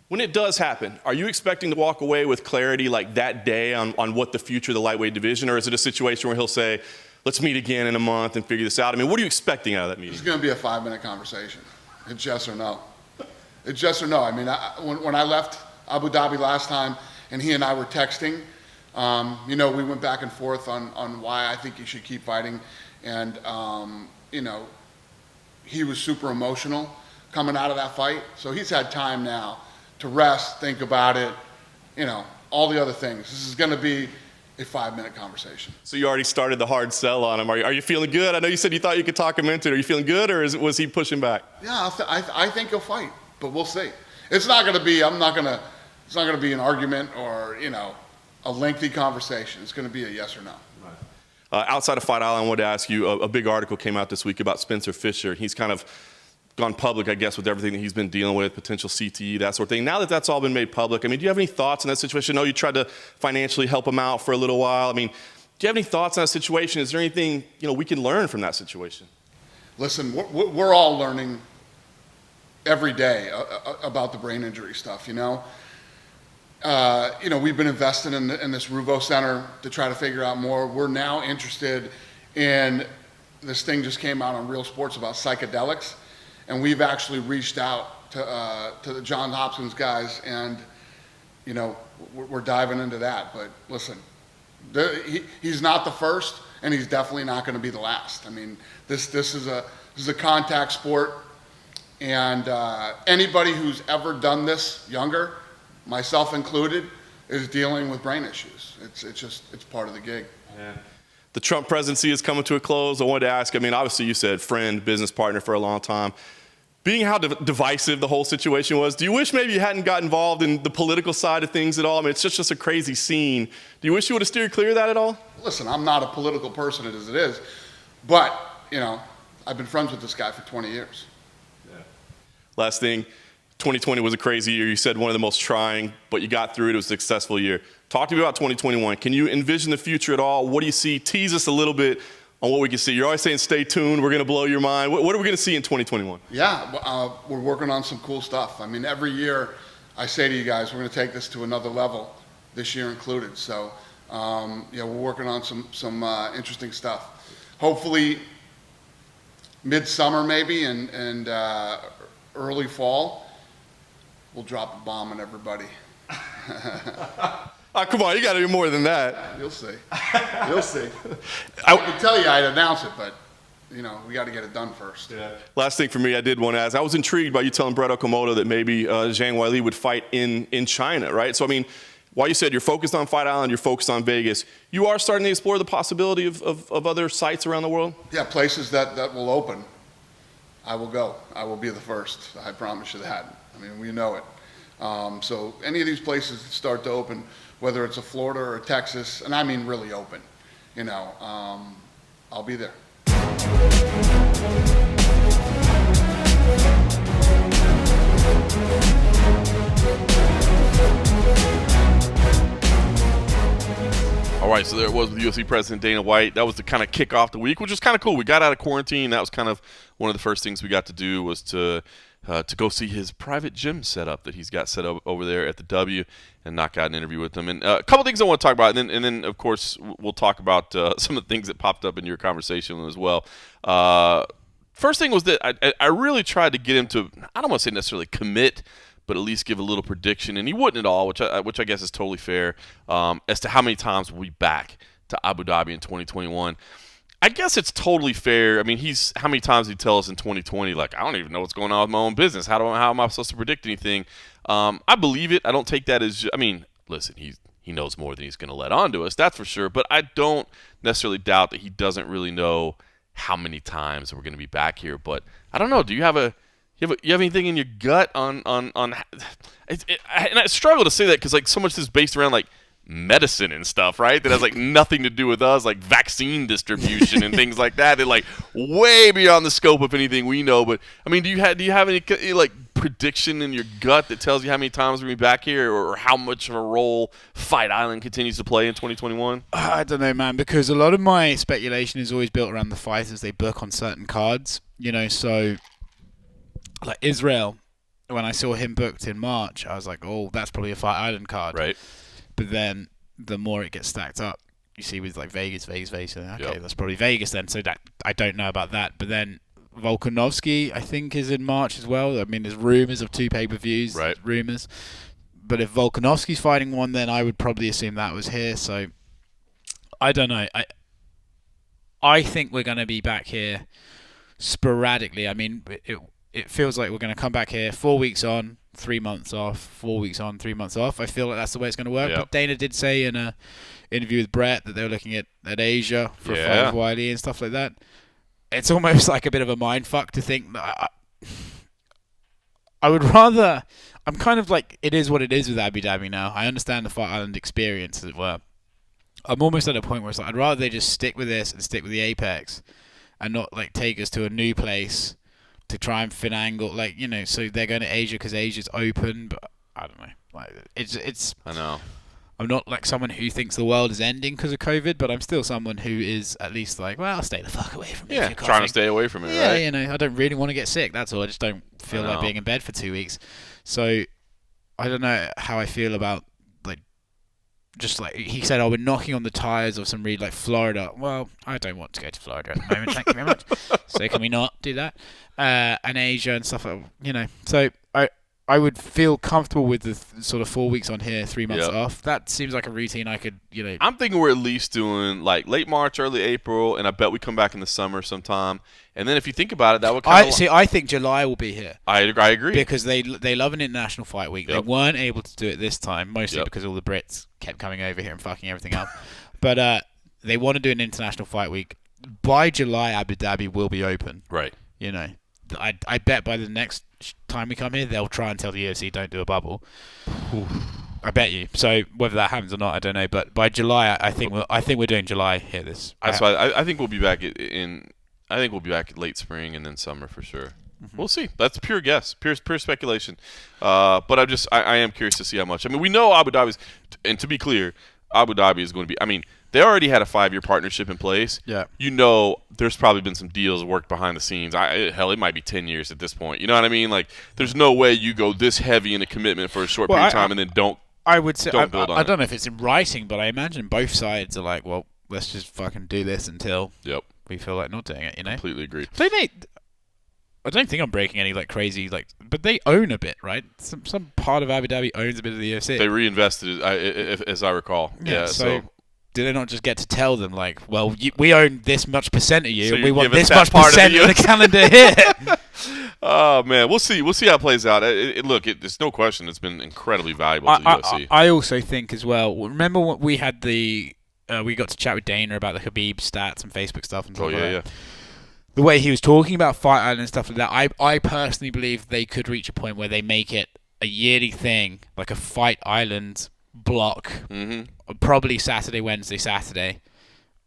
When it does happen, are you expecting to walk away with clarity like that day on what the future of the lightweight division, or is it a situation where he'll say, let's meet again in a month and figure this out? I mean, what are you expecting out of that meeting? It's going to be a 5-minute conversation. It's yes or no. It's yes or no. I mean, when I left Abu Dhabi last time and he and I were texting, we went back and forth on why I think he should keep fighting. And, he was super emotional coming out of that fight. So he's had time now to rest, think about it, all the other things. This is going to be a 5-minute conversation. So you already started the hard sell on him. Are you feeling good? I know you said you thought you could talk him into it. Are you feeling good, or was he pushing back? Yeah, I think he'll fight, but we'll see. It's not going to be an argument or, a lengthy conversation. It's going to be a yes or no. Outside of Fight Island, I wanted to ask you, a big article came out this week about Spencer Fisher. He's kind of gone public, I guess, with everything that he's been dealing with, potential CTE, that sort of thing. Now that that's all been made public, I mean, do you have any thoughts on that situation? I know you tried to financially help him out for a little while. I mean, do you have any thoughts on that situation? Is there anything, we can learn from that situation? Listen, we're all learning every day about the brain injury stuff, we've been investing in this Ruvo Center to try to figure out more. We're now interested in, this thing just came out on Real Sports about psychedelics, and we've actually reached out to the Johns Hopkins guys, and we're diving into that. But listen, he's not the first, and he's definitely not going to be the last. I mean, this is a contact sport, and anybody who's ever done this younger, myself included, is dealing with brain issues. It's part of the gig. Yeah. The Trump presidency is coming to a close. I wanted to ask, obviously you said friend, business partner for a long time. Being how divisive the whole situation was, do you wish maybe you hadn't got involved in the political side of things at all? I mean, it's just a crazy scene. Do you wish you would have steered clear of that at all? Listen, I'm not a political person as it is, but, I've been friends with this guy for 20 years. Yeah. Last thing. 2020 was a crazy year. You said one of the most trying, but you got through it. It was a successful year. Talk to me about 2021. Can you envision the future at all? What do you see? Tease us a little bit on what we can see. You're always saying stay tuned. We're going to blow your mind. What are we going to see in 2021? Yeah, we're working on some cool stuff. I mean, every year I say to you guys, we're going to take this to another level, this year included. So, we're working on some interesting stuff. Hopefully, midsummer maybe and early fall, we'll drop a bomb on everybody. Oh, come on, you got to do more than that. You'll see. You'll see. I could tell you I'd announce it, but, we got to get it done first. Yeah. Last thing for me, I did want to ask. I was intrigued by you telling Brett Okamoto that maybe Zhang Weili would fight in China, right? So, while you said you're focused on Fight Island, you're focused on Vegas, you are starting to explore the possibility of other sites around the world? Yeah, places that will open. I will go. I will be the first. I promise you that. We know it. So any of these places that start to open, whether it's a Florida or a Texas, and I mean really open, I'll be there. All right, so there it was with UFC President Dana White. That was the kind of kick off the week, which was kind of cool. We got out of quarantine. That was kind of one of the first things we got to do was to go see his private gym setup that he's got set up over there at the W and knock out an interview with him. And a couple things I want to talk about, and then of course, we'll talk about some of the things that popped up in your conversation as well. First thing was that I really tried to get him to, I don't want to say necessarily commit, but at least give a little prediction, and he wouldn't at all, which I guess is totally fair, as to how many times we'll be back to Abu Dhabi in 2021. I guess it's totally fair. How many times did he tell us in 2020, like, I don't even know what's going on with my own business. How am I supposed to predict anything? I believe it. I don't take that as, listen, he knows more than he's going to let on to us, that's for sure, but I don't necessarily doubt that he doesn't really know how many times we're going to be back here. But I don't know. Do you have anything in your gut on and I struggle to say that because like so much is based around like medicine and stuff, right? That has like nothing to do with us, like vaccine distribution and things like that. They're like way beyond the scope of anything we know. But I mean, do you have any like prediction in your gut that tells you how many times we'll be back here, or how much of a role Fight Island continues to play in 2021? I don't know, man, because a lot of my speculation is always built around the fighters they book on certain cards. You know, so like Israel, when I saw him booked in March, I was like, oh, that's probably a Fight Island card. Right. But then the more it gets stacked up, you see with like Vegas, okay, Yep. that's probably Vegas then. So that I don't know about that. But then Volkanovski, I think, is in March as well. I mean, there's rumors of 2 pay-per-views. Right. Rumors. But if Volkanovski's fighting one, then I would probably assume that was here. So I don't know. I think we're going to be back here sporadically. I mean, it feels like we're going to come back here 4 weeks on, 3 months off, 4 weeks on, 3 months off. I feel like that's the way it's going to work. Yep. But Dana did say in a interview with Brett that they were looking at Asia for a fight with Wiley and stuff like that. It's almost like a bit of a mind fuck to think that I would rather. I'm kind of like, it is what it is with Abu Dhabi now. I understand the Fight Island experience, as it were. I'm almost at a point where it's like, I'd rather they just stick with this and stick with the Apex and not like take us to a new place to try and finagle, like, you know, so they're going to Asia because Asia's open, but I don't know. Like, it's. I know. I'm not like someone who thinks the world is ending because of COVID, but I'm still someone who is at least like, well, stay the fuck away from it. Yeah, trying to stay away from it, yeah, right? you know, I don't really want to get sick, that's all. I just don't feel like being in bed for 2 weeks. So, I don't know how I feel about, like, just like, he said, oh, we're knocking on the tires of some really, like, Florida. Well, I don't want to go to Florida at the moment, thank you very much. So can we not do that? And Asia and stuff like, you know. So, I would feel comfortable with the sort of 4 weeks on here, 3 months off. That seems like a routine I could, you know. I'm thinking we're at least doing like late March, early April, and I bet we come back in the summer sometime. And then if you think about it, that would kind of. I think July will be here. I agree. Because they love an international fight week. Yep. They weren't able to do it this time, mostly because all the Brits kept coming over here and fucking everything up. But they want to do an international fight week. By July, Abu Dhabi will be open. Right. You know, I bet by the next time we come here, they'll try and tell the UFC don't do a bubble. I bet you. So whether that happens or not, I don't know. But by July, I think we're doing July here. That's why I think we'll be back I think we'll be back late spring and then summer for sure. Mm-hmm. We'll see. That's pure guess, pure speculation. But I am curious to see how much. I mean, we know Abu Dhabi's, and to be clear, Abu Dhabi is going to be. I mean, they already had a 5-year partnership in place. Yeah. You know, there's probably been some deals worked behind the scenes. Hell, it might be 10 years at this point. You know what I mean? Like, there's no way you go this heavy in a commitment for a short period of time and then don't. I would say don't build on I don't know if it's in writing, but I imagine both sides are like, well, let's just fucking do this until we feel like not doing it. You know. Completely agree. I don't think I'm breaking any like crazy but they own a bit, right? Some part of Abu Dhabi owns a bit of the UFC. They reinvested it, as I recall. Yeah. So do they not just get to tell them like, well, we own this much percent of you, so and we want this that much percent of the calendar here? Oh man, we'll see. We'll see how it plays out. There's no question. It's been incredibly valuable to the UFC. I also think as well. Remember what we had we got to chat with Dana about the Khabib stats and Facebook stuff and stuff like that. The way he was talking about Fight Island and stuff like that, I personally believe they could reach a point where they make it a yearly thing, like a Fight Island block, probably Saturday, Wednesday, Saturday,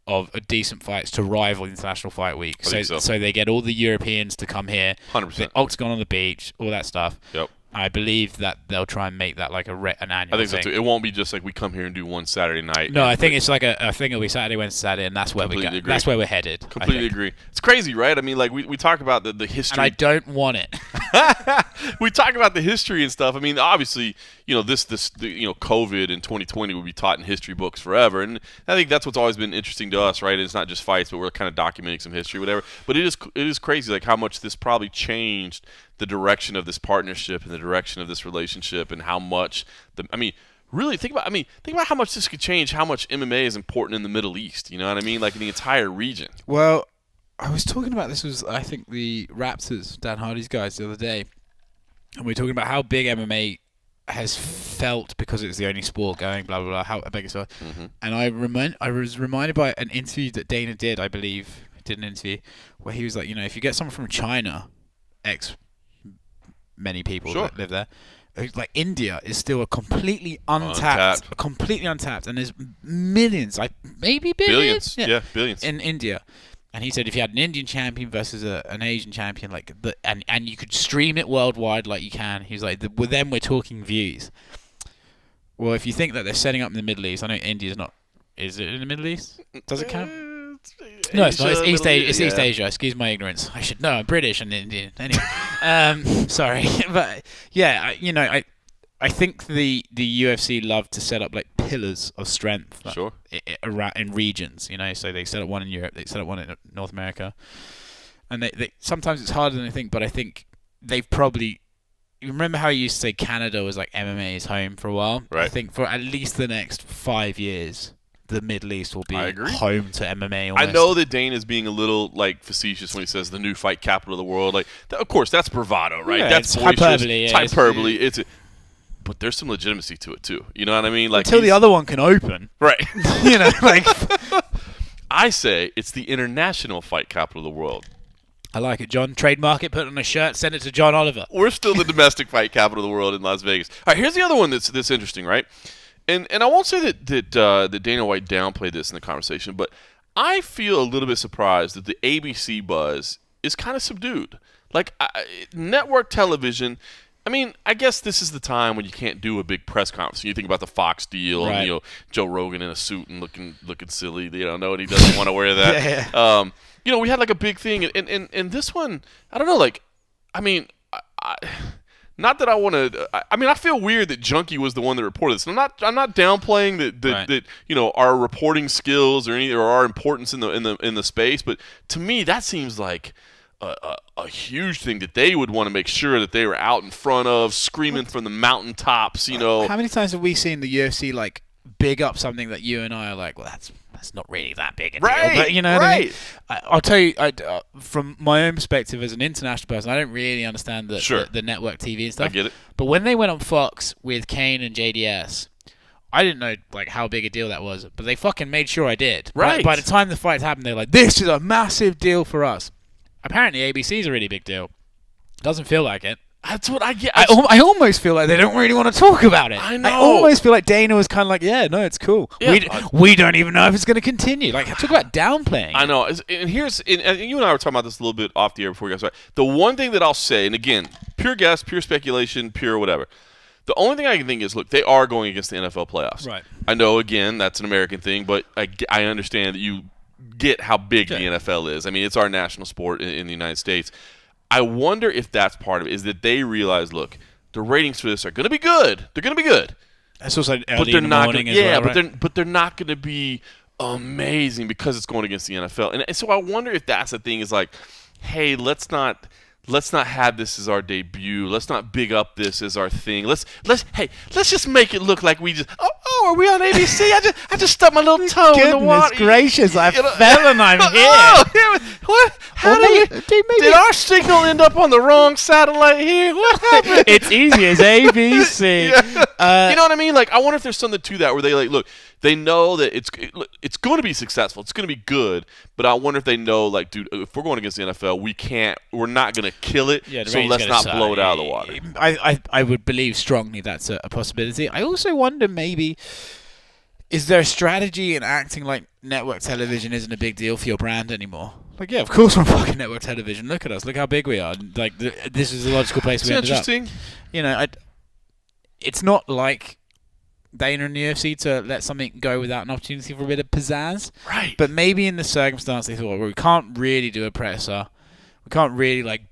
of decent fights to rival International Fight Week. So they get all the Europeans to come here, 100%. the Octagon on the beach, all that stuff. Yep. I believe that they'll try and make that like an annual thing. I think so too. It won't be just like we come here and do one Saturday night. No, I think it's like a thing. It'll be Saturday, Wednesday, Saturday, and that's where we go. That's where we're headed. Completely agree. It's crazy, right? I mean, like we talk about the history. And I don't want it. We talk about the history and stuff. I mean, obviously, you know, COVID in 2020 will be taught in history books forever, and I think that's what's always been interesting to us, right? It's not just fights, but we're kind of documenting some history, whatever. But it is crazy, like how much this probably changed the direction of this partnership and the direction of this relationship, and how much really think about how much this could change, how much MMA is important in the Middle East. You know what I mean? Like in the entire region. Well, I was talking about this I think the Raptors, Dan Hardy's guys, the other day, and we were talking about how big MMA has felt because it was the only sport going, blah blah blah. How big it's felt, and I was reminded by an interview that Dana did, I believe, did an interview where he was like, if you get someone from China, many people that live there, like India is still a completely untapped, and there's millions, like maybe billions, billions in India. And he said if you had an Indian champion versus an Asian champion, and you could stream it worldwide like you can, he's like, with them we're talking views. Well, if you think that they're setting up in the Middle East, I know India's not. Is it in the Middle East? Does it count? No, it's not. It's East Asia. It's East Asia. Excuse my ignorance. I should know. I'm British and Indian. Anyway, sorry, but yeah, I think the UFC love to set up like pillars of strength around in regions. So they set up one in Europe, they set up one in North America, and they sometimes it's harder than I think. But I think they've probably. You remember how you used to say Canada was like MMA's home for a while? Right. I think for at least the next 5 years, the Middle East will be home to MMA. Almost. I know that Dane is being a little facetious when he says the new fight capital of the world. Of course, that's bravado, right? Yeah, that's it's hyperbole. It's hyperbole. But there's some legitimacy to it too. You know what I mean? Until the other one can open, right? I say it's the international fight capital of the world. I like it, John. Trademark it, put it on a shirt, send it to John Oliver. We're still the domestic fight capital of the world in Las Vegas. All right, here's the other one that's interesting, right? And I won't say that Dana White downplayed this in the conversation, but I feel a little bit surprised that the ABC buzz is kind of subdued. Network television. I mean, I guess this is the time when you can't do a big press conference. You think about the Fox deal, right. and Joe Rogan in a suit and looking silly. And he doesn't want to wear that. Yeah. We had like a big thing, and this one, I don't know. Not that I want to. I feel weird that Junkie was the one that reported this. I'm not downplaying that our reporting skills or our importance in the space, but to me that seems like a huge thing that they would want to make sure that they were out in front of, screaming from the mountaintops. How many times have we seen the UFC big up something that you and I are like, well, that's not really that big a deal. Right, but you know what right. I mean? I'll tell you, from my own perspective as an international person, I don't really understand the network TV and stuff. I get it. But when they went on Fox with Kane and JDS, I didn't know how big a deal that was, but they fucking made sure I did. Right. By the time the fights happened, they're like, this is a massive deal for us. Apparently, ABC is a really big deal. Doesn't feel like it. That's what I get. I almost feel like they don't really want to talk about it. I know. I almost feel like Dana was kind of like, yeah, no, it's cool. Yeah, we don't even know if it's going to continue. Talk about downplaying. I know. And you and I were talking about this a little bit off the air before we got started. The one thing that I'll say, and again, pure guess, pure speculation, pure whatever. The only thing I can think is, look, they are going against the NFL playoffs. Right. I know, again, that's an American thing, but I understand that you get how big the NFL is. I mean, it's our national sport in the United States. I wonder if that's part of it, is that they realize, look, the ratings for this are going to be good. They're going to be good. That's also early in the morning as well, right? but they're not going to be amazing because it's going against the NFL. And so I wonder if that's the thing, is like, hey, let's not have this as our debut. Let's not big up this as our thing. Let's just make it look like we just are we on ABC? I just stubbed my little toe in the water. Goodness gracious, I fell and I'm here. Oh, what? Did our signal end up on the wrong satellite here? What happened? It's easy as ABC. Yeah. You know what I mean? I wonder if there's something to that where they look, they know that it's going to be successful. It's going to be good. But I wonder if they know, dude, if we're going against the NFL, we're not going to kill it. Yeah, so let's not blow it out of the water. I would believe strongly that's a possibility. I also wonder, maybe, is there a strategy in acting like network television isn't a big deal for your brand anymore? Yeah, of course we're on fucking network television. Look at us. Look how big we are. This is the logical place we ended up. It's interesting. It's not like Dana and the UFC to let something go without an opportunity for a bit of pizzazz. Right. But maybe in the circumstance they thought, well, we can't really do a presser. We can't really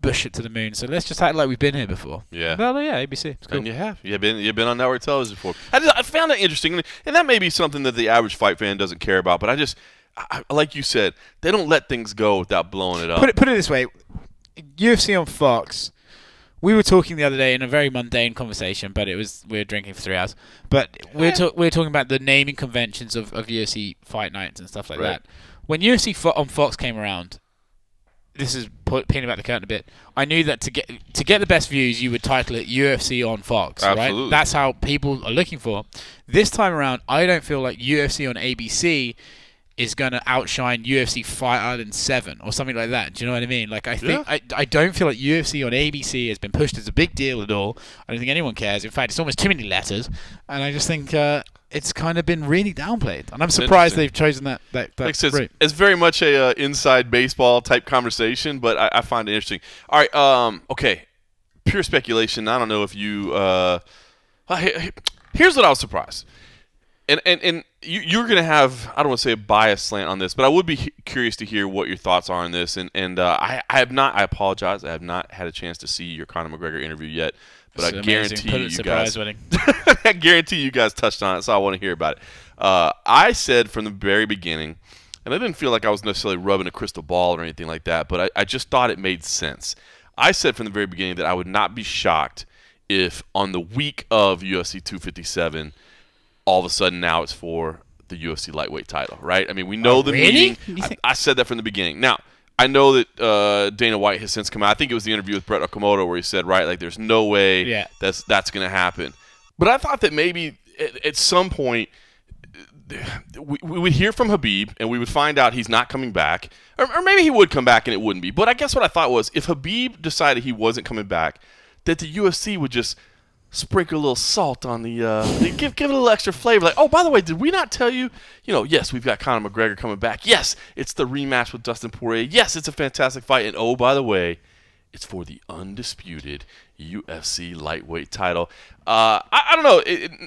push it to the moon. So let's just act like we've been here before. Yeah. Well, yeah, ABC. It's cool. And you have. You've been on network television before. I found that interesting, and that may be something that the average fight fan doesn't care about. But I like you said, they don't let things go without blowing it up. Put it this way: UFC on Fox. We were talking the other day in a very mundane conversation, but we were drinking for 3 hours. But we were talking about the naming conventions of UFC fight nights and stuff like that. When UFC on Fox came around, this is peeling back the curtain a bit. I knew that to get the best views, you would title it UFC on Fox. Absolutely. Right? That's how people are looking for. This time around, I don't feel like UFC on ABC is going to outshine UFC Fight Island 7 or something like that. Do you know what I mean? Like, I think I don't feel like UFC on ABC has been pushed as a big deal at all. I don't think anyone cares. In fact, it's almost too many letters. And I just think it's kind of been really downplayed. And I'm surprised they've chosen that route. It's very much a inside baseball type conversation, but I find it interesting. All right, okay. Pure speculation. I don't know if you here's what I was surprised. And you're going to have, I don't want to say a biased slant on this, but I would be curious to hear what your thoughts are on this. And I apologize, I have not had a chance to see your Conor McGregor interview yet, but I guarantee you guys I guarantee you guys touched on it, so I want to hear about it. I said from the very beginning, and I didn't feel like I was necessarily rubbing a crystal ball or anything like that, but I just thought it made sense. I said from the very beginning that I would not be shocked if on the week of UFC 257, all of a sudden now it's for the UFC lightweight title, right? I mean, we know the meeting. I said that from the beginning. Now, I know that Dana White has since come out. I think it was the interview with Brett Okamoto where he said, right, like there's no way that's going to happen. But I thought that maybe at some point we would hear from Khabib and we would find out he's not coming back. Or maybe he would come back and it wouldn't be. But I guess what I thought was if Khabib decided he wasn't coming back, that the UFC would just sprinkle a little salt on the give it a little extra flavor. Like, oh, by the way, did we not tell you? Yes, we've got Conor McGregor coming back. Yes, it's the rematch with Dustin Poirier. Yes, it's a fantastic fight. And oh, by the way, it's for the undisputed UFC lightweight title. I don't know.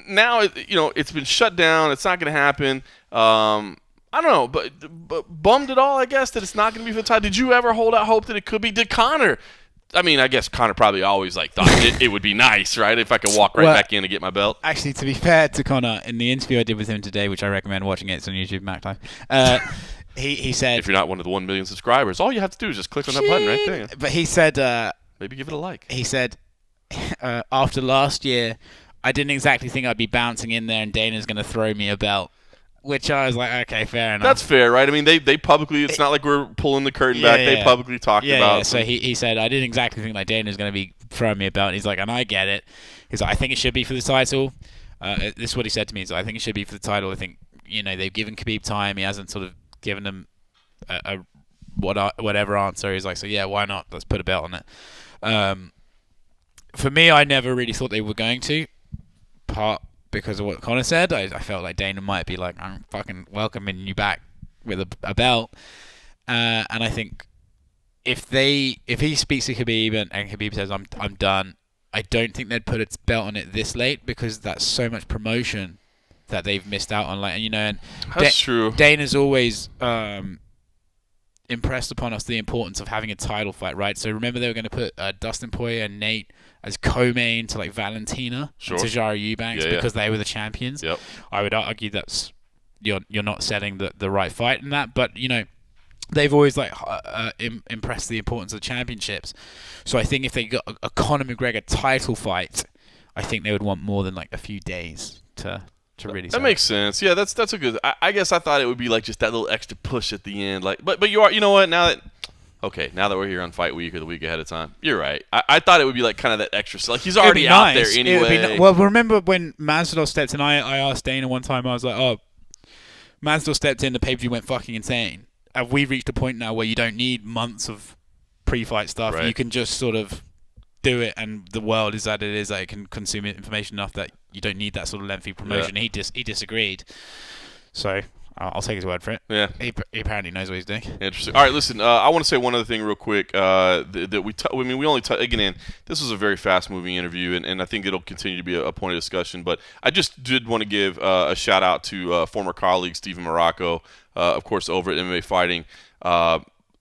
Now it's been shut down. It's not going to happen. I don't know, but bummed at all, I guess, that it's not going to be for the title. Did you ever hold out hope that it could be? Did Conor? I mean, I guess Conor probably always thought it would be nice, right, if I could walk back in and get my belt. Actually, to be fair to Conor, in the interview I did with him today, which I recommend watching, it's on YouTube, Mac Time, he said... If you're not one of the 1 million subscribers, all you have to do is just click on that button right there. But he said... maybe give it a like. He said, after last year, I didn't exactly think I'd be bouncing in there and Dana's going to throw me a belt. Which I was like, okay, fair enough. That's fair, right? I mean, they publicly, it's not like we're pulling the curtain back. They publicly talked about it. Yeah. So he said, I didn't exactly think Dana's going to be throwing me a belt. And he's like, and I get it. He's like, I think it should be for the title. This is what he said to me. He's like, I think it should be for the title. I think, they've given Khabib time. He hasn't sort of given them whatever answer. He's like, so yeah, why not? Let's put a belt on it. For me, I never really thought they were going to. Because of what Conor said, I felt like Dana might be like, I'm fucking welcoming you back with a belt. And I think if he speaks to Khabib and Khabib says, I'm done, I don't think they'd put a belt on it this late because that's so much promotion that they've missed out on. And that's true. Dana's always impressed upon us the importance of having a title fight, right? So remember they were going to put Dustin Poirier and Nate as co-main to Valentina and Tajara Eubanks because they were the champions. Yep. I would argue that's you're not setting the right fight in that, but they've always impressed the importance of championships. So I think if they got a Conor McGregor title fight, I think they would want more than a few days to really. That makes sense. Yeah, that's a good. I guess I thought it would be just that little extra push at the end. But you are. You know what? Now that we're here on Fight Week or the week ahead of time, you're right. I thought it would be kind of that extra. He's already out there anyway. Well, remember when Masvidal stepped in? I asked Dana one time. I was like, "Oh, Masvidal stepped in. The pay-per-view went fucking insane. Have we reached a point now where you don't need months of pre-fight stuff? Right. You can just sort of do it, and the world is that it is. That it can consume information enough that you don't need that sort of lengthy promotion." Yeah. He disagreed. So I'll take his word for it. Yeah. He apparently knows what he's doing. Interesting. All right, listen, I want to say one other thing real quick. We only again, this was a very fast-moving interview, and I think it'll continue to be a point of discussion. But I just did want to give a shout-out to former colleague Steven Morocco, of course, over at MMA Fighting.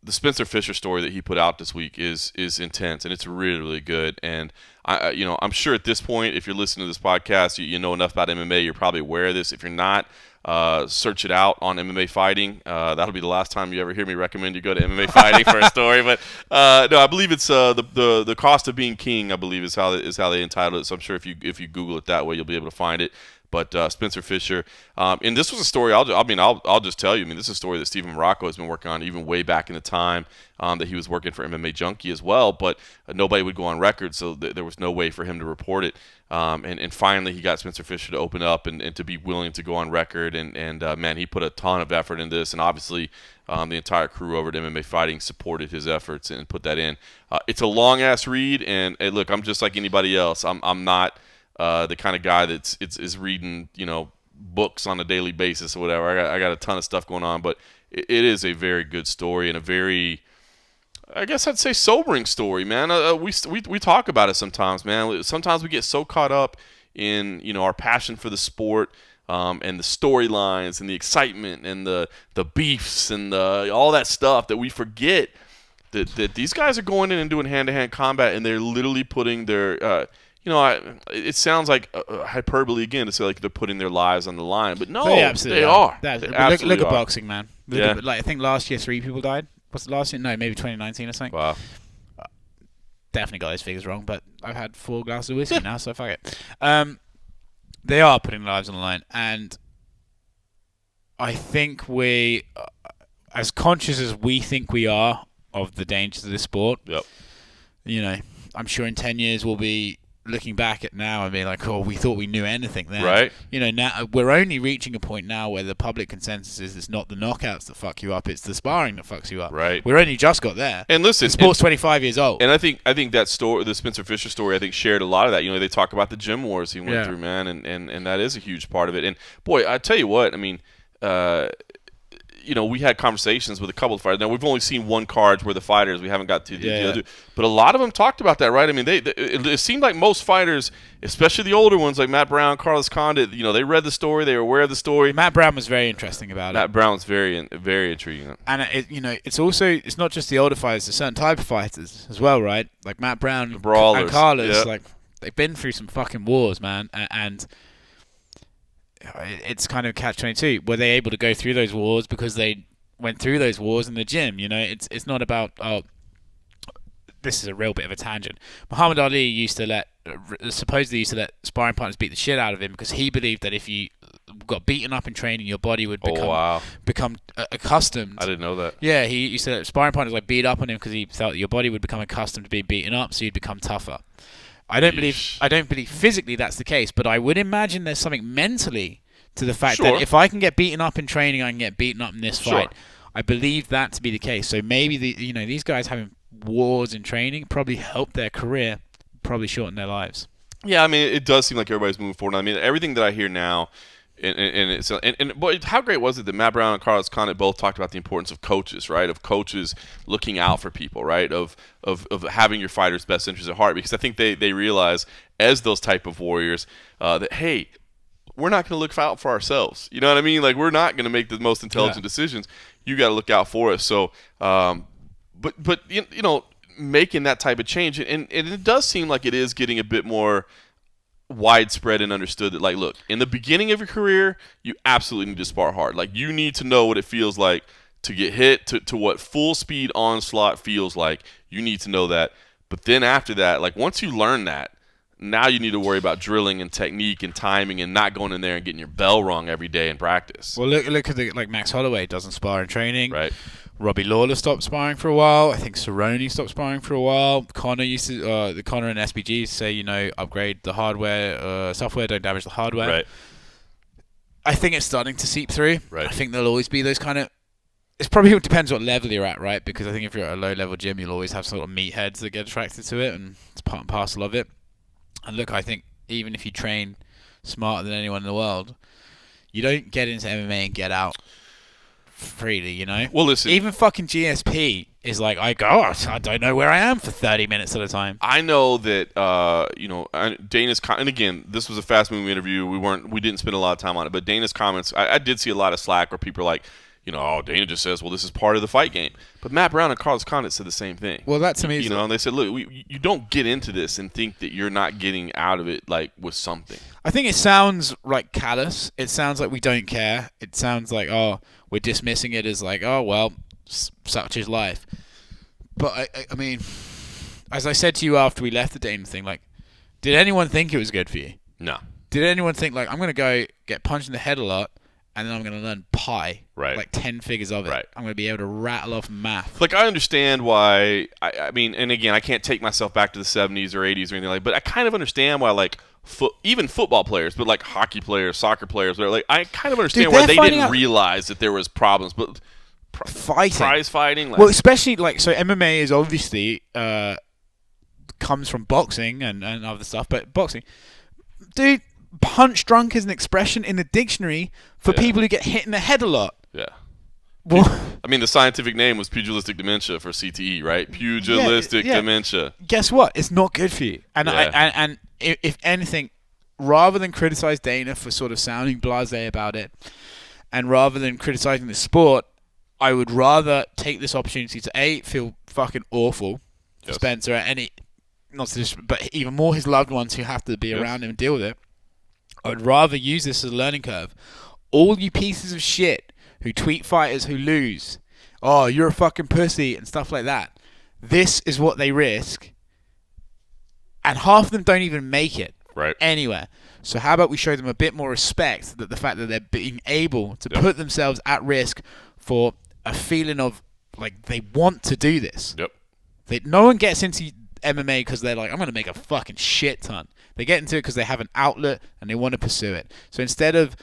The Spencer Fisher story that he put out this week is intense, and it's really, really good. And I'm sure at this point, if you're listening to this podcast, you know enough about MMA, you're probably aware of this. If you're not, search it out on MMA Fighting. That'll be the last time you ever hear me recommend you go to MMA Fighting for a story. But no, I believe it's the cost of being king. I believe is how they entitled it. So I'm sure if you Google it that way, you'll be able to find it. But Spencer Fisher, and this was a story. I'll just tell you. I mean, this is a story that Stephen Morocco has been working on even way back in the time that he was working for MMA Junkie as well. But nobody would go on record, so there was no way for him to report it. And finally, he got Spencer Fisher to open up and to be willing to go on record. And man, he put a ton of effort in this, and obviously the entire crew over at MMA Fighting supported his efforts and put that in. It's a long ass read, and hey, look, I'm just like anybody else. I'm not the kind of guy that's is reading, books on a daily basis or whatever. I got a ton of stuff going on, but it is a very good story and a very, I guess I'd say, sobering story, man. We talk about it sometimes, man. Sometimes we get so caught up in our passion for the sport and the storylines and the excitement and the beefs and all that stuff that we forget that these guys are going in and doing hand-to-hand combat, and they're literally putting their it sounds like hyperbole again to say like they're putting their lives on the line, but no, they are. Look at boxing, man. I think last year 3 people died. Was it last year? No, maybe 2019 or something. Wow. Definitely got those figures wrong, but I've had 4 glasses of whiskey now, so fuck it. They are putting their lives on the line, and I think we, as conscious as we think we are of the dangers of this sport, I'm sure in 10 years we'll be looking back at now and be like, oh, we thought we knew anything then. Right. Now we're only reaching a point now where the public consensus is it's not the knockouts that fuck you up, it's the sparring that fucks you up. Right. We're only just got there. And listen, the sport's 25 years old. And I think that story, the Spencer Fisher story, I think shared a lot of that. They talk about the gym wars he went through, man, and that is a huge part of it. And boy, I tell you what, I mean, we had conversations with a couple of fighters. Now, we've only seen one card where the fighters, we haven't got to the other. But a lot of them talked about that, right? I mean, it seemed like most fighters, especially the older ones like Matt Brown, Carlos Condit, they read the story, they were aware of the story. Matt Brown was very interesting about it. Matt Brown was very, very intriguing. And, it's not just the older fighters, there's certain type of fighters as well, right? Like Matt Brown and Carlos, they've been through some fucking wars, man. And it's kind of catch-22. Were they able to go through those wars because they went through those wars in the gym? It's not about, this is a real bit of a tangent. Muhammad Ali supposedly used to let sparring partners beat the shit out of him because he believed that if you got beaten up in training, your body would become accustomed. I didn't know that. Yeah, he used to let sparring partners beat up on him because he felt that your body would become accustomed to being beaten up, so you'd become tougher. I don't believe physically that's the case, but I would imagine there's something mentally to the fact that if I can get beaten up in training, I can get beaten up in this fight. I believe that to be the case. So maybe these guys having wars in training probably helped their career, probably shorten their lives. Yeah, I mean, it does seem like everybody's moving forward. I mean, everything that I hear now. But how great was it that Matt Brown and Carlos Condit both talked about the importance of coaches, right? Of coaches looking out for people, right? Of having your fighter's best interest at heart, because I think they realize as those type of warriors that, hey, we're not going to look out for ourselves. You know what I mean? Like, we're not going to make the most intelligent decisions. You got to look out for us. So, but making that type of change, and it does seem like it is getting a bit more widespread and understood that, like, look, in the beginning of your career, you absolutely need to spar hard. Like, you need to know what it feels like to get hit, to what full speed onslaught feels like. You need to know that. But then after that, like, once you learn that, now you need to worry about drilling and technique and timing and not going in there and getting your bell rung every day in practice. Well, look at Max Holloway doesn't spar in training. Right. Robbie Lawler stopped sparring for a while. I think Cerrone stopped sparring for a while. Connor and SBG say, upgrade the hardware, software, don't damage the hardware. Right. I think it's starting to seep through. Right. I think there'll always be those kind of. It probably depends what level you're at, right? Because I think if you're at a low-level gym, you'll always have sort of meatheads that get attracted to it, and it's part and parcel of it. And look, I think even if you train smarter than anyone in the world, you don't get into MMA and get out freely, Well, listen. Even fucking GSP is like, I don't know where I am for 30 minutes at a time. I know that, Dana's and again, this was a fast-moving interview. We didn't spend a lot of time on it, but Dana's comments, I did see a lot of slack where people are like, Dana just says, well, this is part of the fight game. But Matt Brown and Carlos Condit said the same thing. Well, that's amazing. And they said, look, you don't get into this and think that you're not getting out of it, like, with something. I think it sounds like callous. It sounds like we don't care. It sounds like, we're dismissing it as like, well, such is life. But, I mean, as I said to you after we left the Dana thing, like, did anyone think it was good for you? No. Did anyone think, like, I'm going to go get punched in the head a lot, and then I'm going to learn pi, Right. like 10 figures of it. Right. I'm going to be able to rattle off math. Like, I understand why. I mean, and again, I can't take myself back to the 70s or 80s or anything like. But I kind of understand why, like, even football players, but like hockey players, soccer players, like, I kind of understand why they didn't realize that there was problems. But prize fighting, like, well, especially like so, MMA is obviously comes from boxing and other stuff, but boxing, dude. Punch drunk is an expression in the dictionary for people who get hit in the head a lot. Yeah. Well, I mean, the scientific name was pugilistic dementia for CTE, right? Pugilistic dementia. Guess what? It's not good for you. And and if anything, rather than criticize Dana for sort of sounding blasé about it, and rather than criticizing the sport, I would rather take this opportunity to feel fucking awful for Spencer and but even more his loved ones who have to be around him and deal with it. I would rather use this as a learning curve. All you pieces of shit who tweet fighters who lose, oh, you're a fucking pussy and stuff like that. This is what they risk. And half of them don't even make it anywhere. So how about we show them a bit more respect, that the fact that they're being able to put themselves at risk for a feeling of, like, they want to do this. No one gets into MMA because they're like, I'm going to make a fucking shit ton. They get into it because they have an outlet and they want to pursue it. So instead of,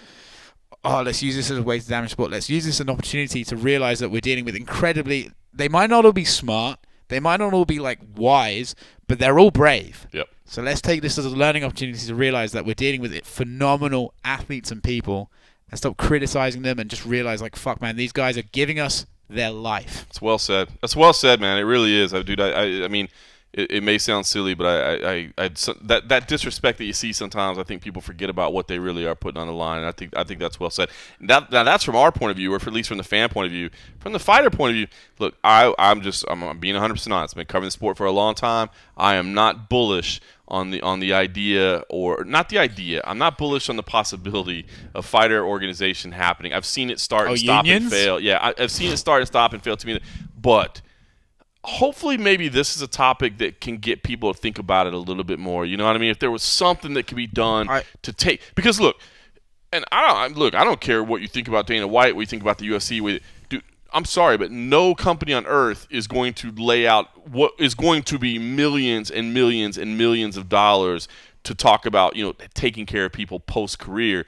let's use this as a way to damage sport, let's use this as an opportunity to realize that we're dealing with incredibly, they might not all be smart, they might not all be like wise, but they're all brave. So let's take this as a learning opportunity to realize that we're dealing with phenomenal athletes and people, and stop criticizing them and just realize, like, fuck, man, these guys are giving us their life. It's well said. That's well said, man. It really is. Dude, I mean, it may sound silly, but that disrespect that you see sometimes, I think people forget about what they really are putting on the line. And I think that's well said. Now that's from our point of view, or at least from the fan point of view. From the fighter point of view, look, I'm being 100% honest. I've been covering the sport for a long time. I am not bullish on the idea, or not the idea. I'm not bullish on the possibility of fighter organization happening. I've seen it start and stop and fail. Yeah, I've seen it start and stop and fail to me, but hopefully maybe this is a topic that can get people to think about it a little bit more. You know what I mean? If there was something that could be done to take, because look, and I don't care what you think about Dana White, what you think about the UFC. Dude, I'm sorry, but no company on earth is going to lay out what is going to be millions and millions and millions of dollars to talk about, taking care of people post-career,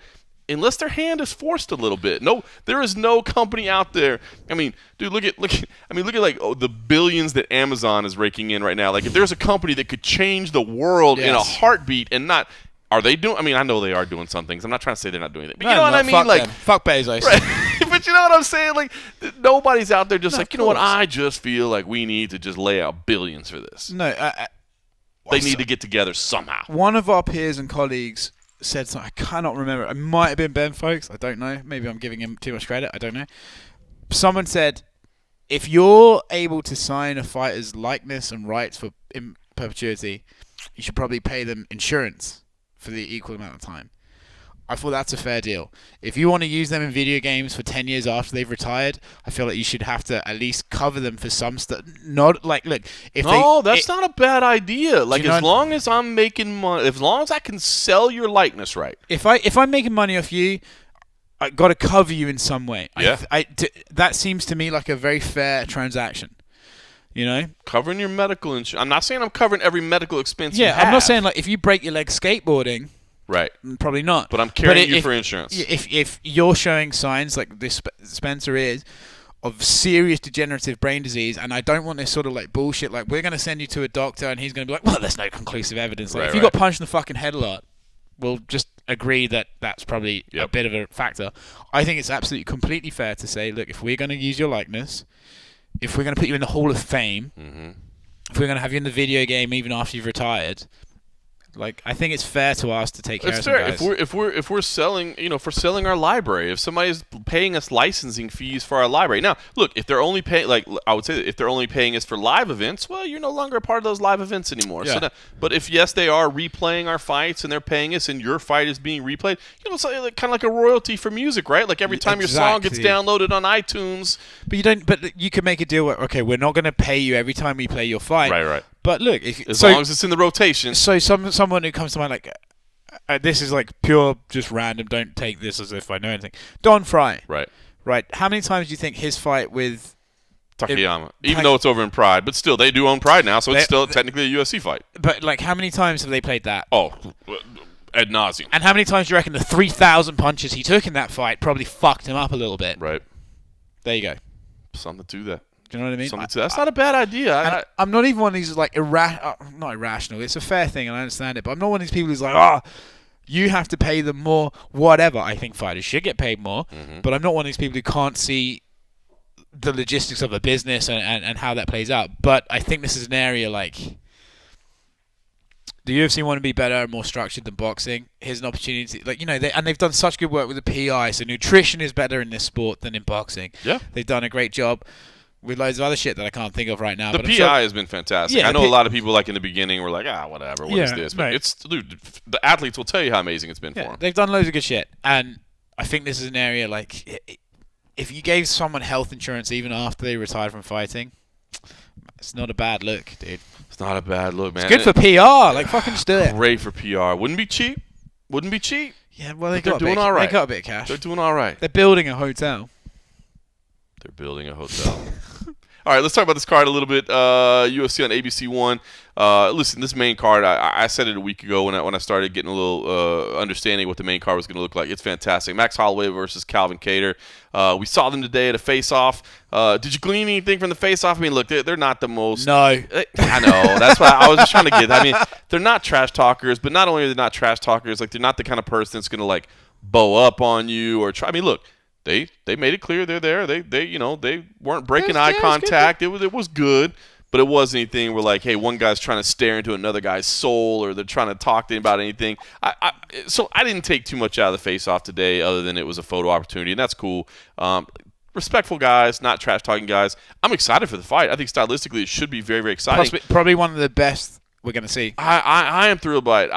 unless their hand is forced a little bit. No, there is no company out there. I mean, dude, look at like the billions that Amazon is raking in right now. Like, if there's a company that could change the world in a heartbeat, and not, are they doing? I mean, I know they are doing some things. I'm not trying to say they're not doing anything, but you know what I mean? Like, fuck Bezos. Right? But you know what I'm saying? Like, nobody's out there just you know what? I just feel like we need to just lay out billions for this. No, they need to get together somehow. One of our peers and colleagues said something, I cannot remember. It might have been Ben Folks. I don't know. Maybe I'm giving him too much credit. I don't know. Someone said, if you're able to sign a fighter's likeness and rights in perpetuity, you should probably pay them insurance for the equal amount of time. I thought that's a fair deal. If you want to use them in video games for 10 years after they've retired, I feel like you should have to at least cover them for some stuff. Not like, look, that's not a bad idea. Like, as long as I'm making money, as long as I can sell your likeness right. If I'm making money off you, I got to cover you in some way. Yeah. That seems to me like a very fair transaction. Covering your medical insurance. I'm not saying I'm covering every medical expense. Yeah, I'm not saying like if you break your leg skateboarding. Right. Probably not. But I'm carrying you for insurance. If you're showing signs like this Spencer is of serious degenerative brain disease, and I don't want this sort of like bullshit, like we're going to send you to a doctor and he's going to be like, well, there's no conclusive evidence. Like, if you got punched in the fucking head a lot, we'll just agree that that's probably a bit of a factor. I think it's absolutely completely fair to say, look, if we're going to use your likeness, if we're going to put you in the Hall of Fame, if we're going to have you in the video game even after you've retired, like, I think it's fair to us to take care of some guys. If we're selling, if we're selling our library, if somebody's paying us licensing fees for our library. Now, look, if they're only paying, like I would say, if they're only paying us for live events, well, you're no longer a part of those live events anymore. Yeah. So but if they are replaying our fights and they're paying us, and your fight is being replayed, it's like, kind of like a royalty for music, right? Like every time your song gets downloaded on iTunes. But you can make a deal where, okay, we're not going to pay you every time we play your fight. Right. But look, as long as it's in the rotation. So someone who comes to mind, like this is like pure, just random. Don't take this as if I know anything. Don Fry. Right. How many times do you think his fight with Takayama, even though it's over in Pride, but still they do own Pride now, so it's still technically a UFC fight. But like, how many times have they played that? Oh, ad nauseum. And how many times do you reckon the 3,000 punches he took in that fight probably fucked him up a little bit? Right. There you go. Something to that. Do you know what I mean? That's not a bad idea. I'm not even one of these like not irrational. It's a fair thing, and I understand it. But I'm not one of these people who's like, you have to pay them more. Whatever. I think fighters should get paid more, but I'm not one of these people who can't see the logistics of a business and how that plays out. But I think this is an area like the UFC want to be better and more structured than boxing. Here's an opportunity, like, you know, they've done such good work with the PI. So nutrition is better in this sport than in boxing. Yeah, they've done a great job with loads of other shit that I can't think of right now. The PI has been fantastic. Yeah, I know a lot of people like in the beginning were like, whatever, what is this? But right. Dude, the athletes will tell you how amazing it's been for them. They've done loads of good shit, and I think this is an area like, if you gave someone health insurance even after they retired from fighting, it's not a bad look, dude. It's not a bad look, man. It's good for PR. Like, fucking just do it. Great for PR. Wouldn't be cheap. Yeah, well, they're doing all right. They got a bit of cash. They're doing all right. They're building a hotel. They're building a hotel. All right, let's talk about this card a little bit. UFC on ABC 1. Listen, this main card, I said it a week ago when I started getting a little understanding what the main card was going to look like. It's fantastic. Max Holloway versus Calvin Kattar. We saw them today at a face-off. Did you glean anything from the face-off? I mean, look, they're not the most... No. I know. That's why I was just trying to get... I mean, they're not trash talkers, but not only are they not trash talkers, like, they're not the kind of person that's going to, like, bow up on you or try... I mean, look. They made it clear they're there. They weren't breaking eye contact. It was good, but it wasn't anything where like, hey, one guy's trying to stare into another guy's soul or they're trying to talk to him about anything. So I didn't take too much out of the face-off today, other than it was a photo opportunity, and that's cool. Respectful guys, not trash talking guys. I'm excited for the fight. I think stylistically it should be very, very exciting. Probably one of the best we're gonna see. I am thrilled by it.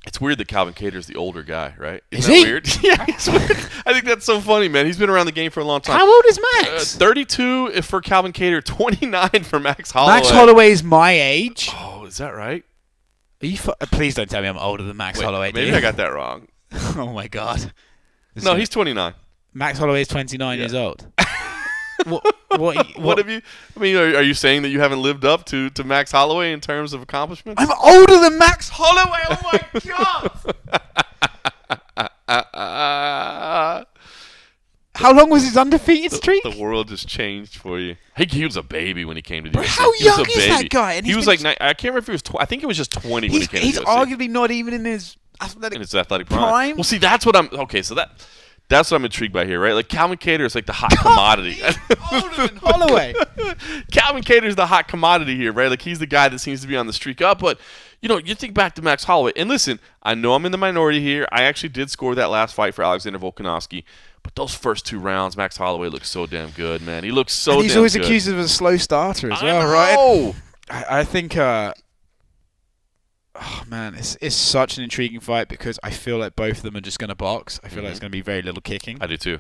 It's weird that Calvin Kattar's the older guy, right? Isn't that weird? Yeah, it's weird. I think that's so funny, man. He's been around the game for a long time. How old is Max? 32 for Calvin Kattar, 29 for Max Holloway. Max Holloway's my age. Oh, is that right? Are you please don't tell me I'm older than Max Holloway. Maybe I got that wrong. Oh my god. No, he's 29. Max Holloway is 29 years old. What have you? I mean, are you saying that you haven't lived up to Max Holloway in terms of accomplishments? I'm older than Max Holloway. Oh my god! How long was his undefeated streak? The world just changed for you. He was a baby when he came to the UFC. How young is that guy? And he was like, I can't remember if he was. I think it was just 20 when he came to the UFC. He's arguably not even in his athletic prime. Well, see, that's what I'm. Okay, so that's what I'm intrigued by here, right? Like, Calvin Kattar is like the hot commodity. Older than Holloway. Calvin Kattar is the hot commodity here, right? Like, he's the guy that seems to be on the streak up. But, you know, you think back to Max Holloway. And listen, I know I'm in the minority here. I actually did score that last fight for Alexander Volkanovski. But those first two rounds, Max Holloway looks so damn good, man. He looks so damn good. He's always accused of a slow starter as well, right? I think... oh man, it's such an intriguing fight because I feel like both of them are just going to box. I feel like it's going to be very little kicking. I do too.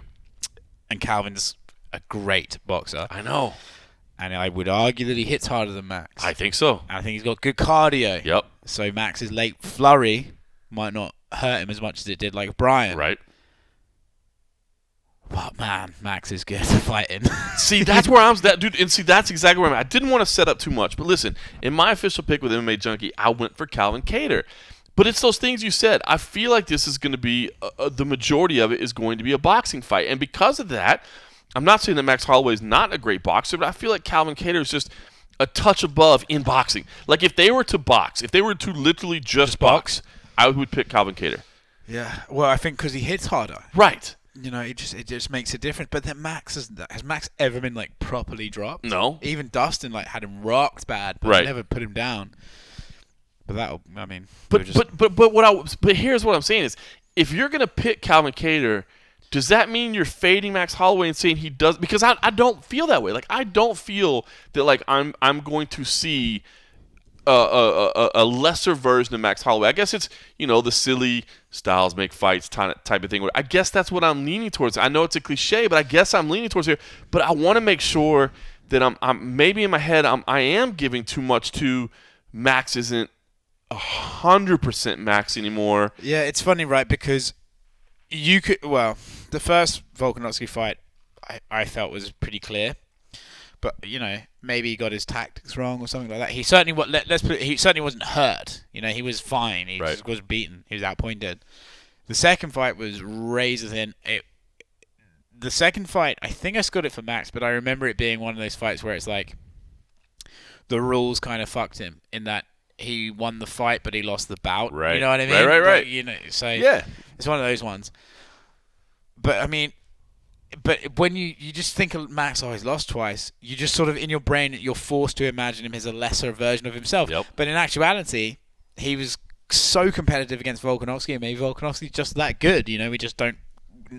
And Calvin's a great boxer. I know. And I would argue that he hits harder than Max. I think so. I think he's got good cardio. Yep. So Max's late flurry might not hurt him as much as it did like Brian. Right. But man, Max is good at fighting. See, that's where I'm at, dude. And see, that's exactly where I'm at. I didn't want to set up too much, but listen, in my official pick with MMA Junkie, I went for Calvin Kattar. But it's those things you said. I feel like this is going to be the majority of it is going to be a boxing fight, and because of that, I'm not saying that Max Holloway is not a great boxer, but I feel like Calvin Kattar is just a touch above in boxing. Like if they were to box, if they were to literally just box, I would pick Calvin Kattar. Yeah. Well, I think because he hits harder. Right. You know, it just makes a difference. But then has Max ever been like properly dropped? No. Even Dustin like had him rocked bad, but never put him down. But but here's what I'm saying is, if you're gonna pick Calvin Kattar, does that mean you're fading Max Holloway and saying he does? Because I don't feel that way. Like I don't feel that like I'm going to see a lesser version of Max Holloway. I guess it's, you know, the silly styles make fights type of thing. I guess that's what I'm leaning towards. I know it's a cliche, but I guess I'm leaning towards here. But I want to make sure that I'm maybe in my head I am giving too much to Max isn't 100% Max anymore. Yeah, it's funny, right? Because the first Volkanovski fight I felt was pretty clear. But, maybe he got his tactics wrong or something like that. He certainly he certainly wasn't hurt. He was fine. He just was beaten. He was outpointed. The second fight was razor thin. The second fight, I think I scored it for Max, but I remember it being one of those fights where it's like the rules kind of fucked him in that he won the fight, but he lost the bout. Right. You know what I mean? Right. So Yeah. It's one of those ones. But I mean, when you just think of Max, he's lost twice, you just sort of, in your brain, you're forced to imagine him as a lesser version of himself. Yep. But in actuality, he was so competitive against Volkanovski, and maybe Volkanovski's just that good. We just don't,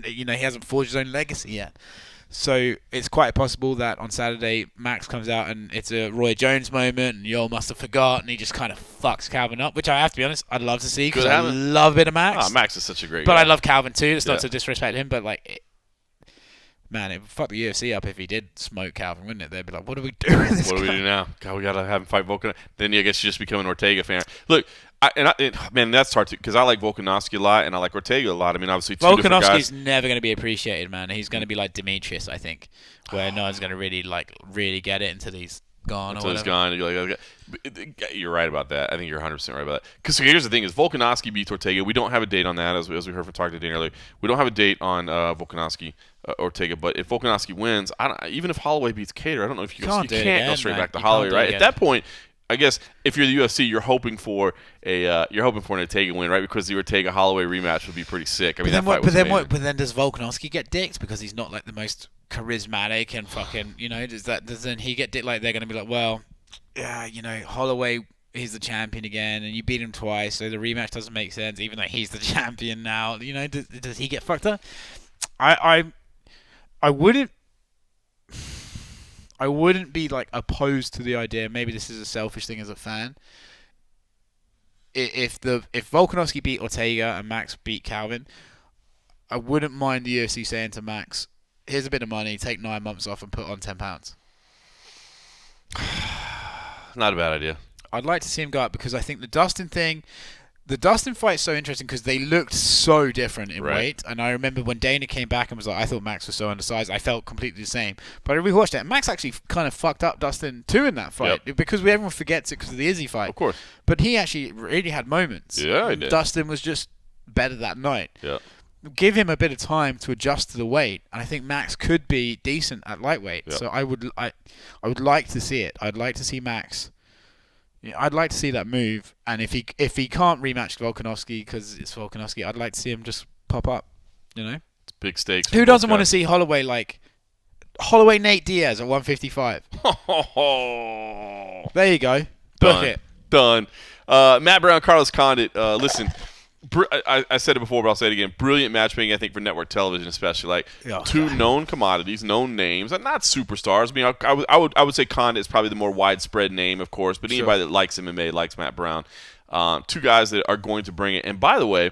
he hasn't forged his own legacy yet. So it's quite possible that on Saturday, Max comes out and it's a Roy Jones moment, and Yo must have forgot, and he just kind of fucks Calvin up, which I have to be honest, I'd love to see, because I love a bit of Max. Max is such a great guy. guy. I love Calvin too. It's not to disrespect him, but man, it would fuck the UFC up if he did smoke Calvin, wouldn't it? They'd be like, what do we do with this guy? What do we do now? God, we got to have him fight Volkanovski. Then I guess you just become an Ortega fan. Look, man, that's hard too, because I like Volkanovski a lot, and I like Ortega a lot. I mean, obviously, two different guys. Volkanovski's never going to be appreciated, man. He's going to be like Demetrius, I think, where no one's going to really get it until he's gone. Until or he's whatever. gone. You're like, okay. You're right about that. I think you're 100% right about that. Because here's the thing: is Volkanovski beats Ortega. We don't have a date on that, as we heard from talking to Dan earlier. We don't have a date on Volkanovski Ortega. But if Volkanovski wins, even if Holloway beats Kattar, I don't know if you can't go straight back to Holloway, right? At that point, I guess if you're the UFC, you're hoping for an Ortega win, right? Because the Ortega Holloway rematch would be pretty sick. I mean, But then does Volkanovski get dicked because he's not like the most charismatic and fucking, does then he get dicked? Like, they're going to be like, well, yeah, Holloway, he's the champion again, and you beat him twice, so the rematch doesn't make sense, even though he's the champion now. Does he get fucked up? I wouldn't be like opposed to the idea. Maybe this is a selfish thing as a fan. If Volkanovski beat Ortega and Max beat Calvin, I wouldn't mind the UFC saying to Max, "Here's a bit of money. Take 9 months off and put on 10 pounds." Not a bad idea. I'd like to see him go up, because I think the Dustin fight is so interesting because they looked so different in weight. And I remember when Dana came back and was like, I thought Max was so undersized, I felt completely the same. But I rewatched it, and Max actually kind of fucked up Dustin too in that fight, because everyone forgets it because of the Izzy fight. Of course. But he actually really had moments. Yeah, he did. Dustin was just better that night. Yeah. Give him a bit of time to adjust to the weight, and I think Max could be decent at lightweight. Yep. So I would like to see it. I'd like to see Max. Yeah, I'd like to see that move, and if he can't rematch Volkanovski because it's Volkanovski, I'd like to see him just pop up. It's big stakes. Who doesn't want to see Holloway Nate Diaz at 155? There you go. Book it. Done. Matt Brown, Carlos Condit. Listen. I said it before, but I'll say it again. Brilliant matchmaking, I think, for network television, especially. Two known commodities, known names, and not superstars. I mean, I would say Condit is probably the more widespread name, of course, but anybody that likes MMA likes Matt Brown. Two guys that are going to bring it. And by the way,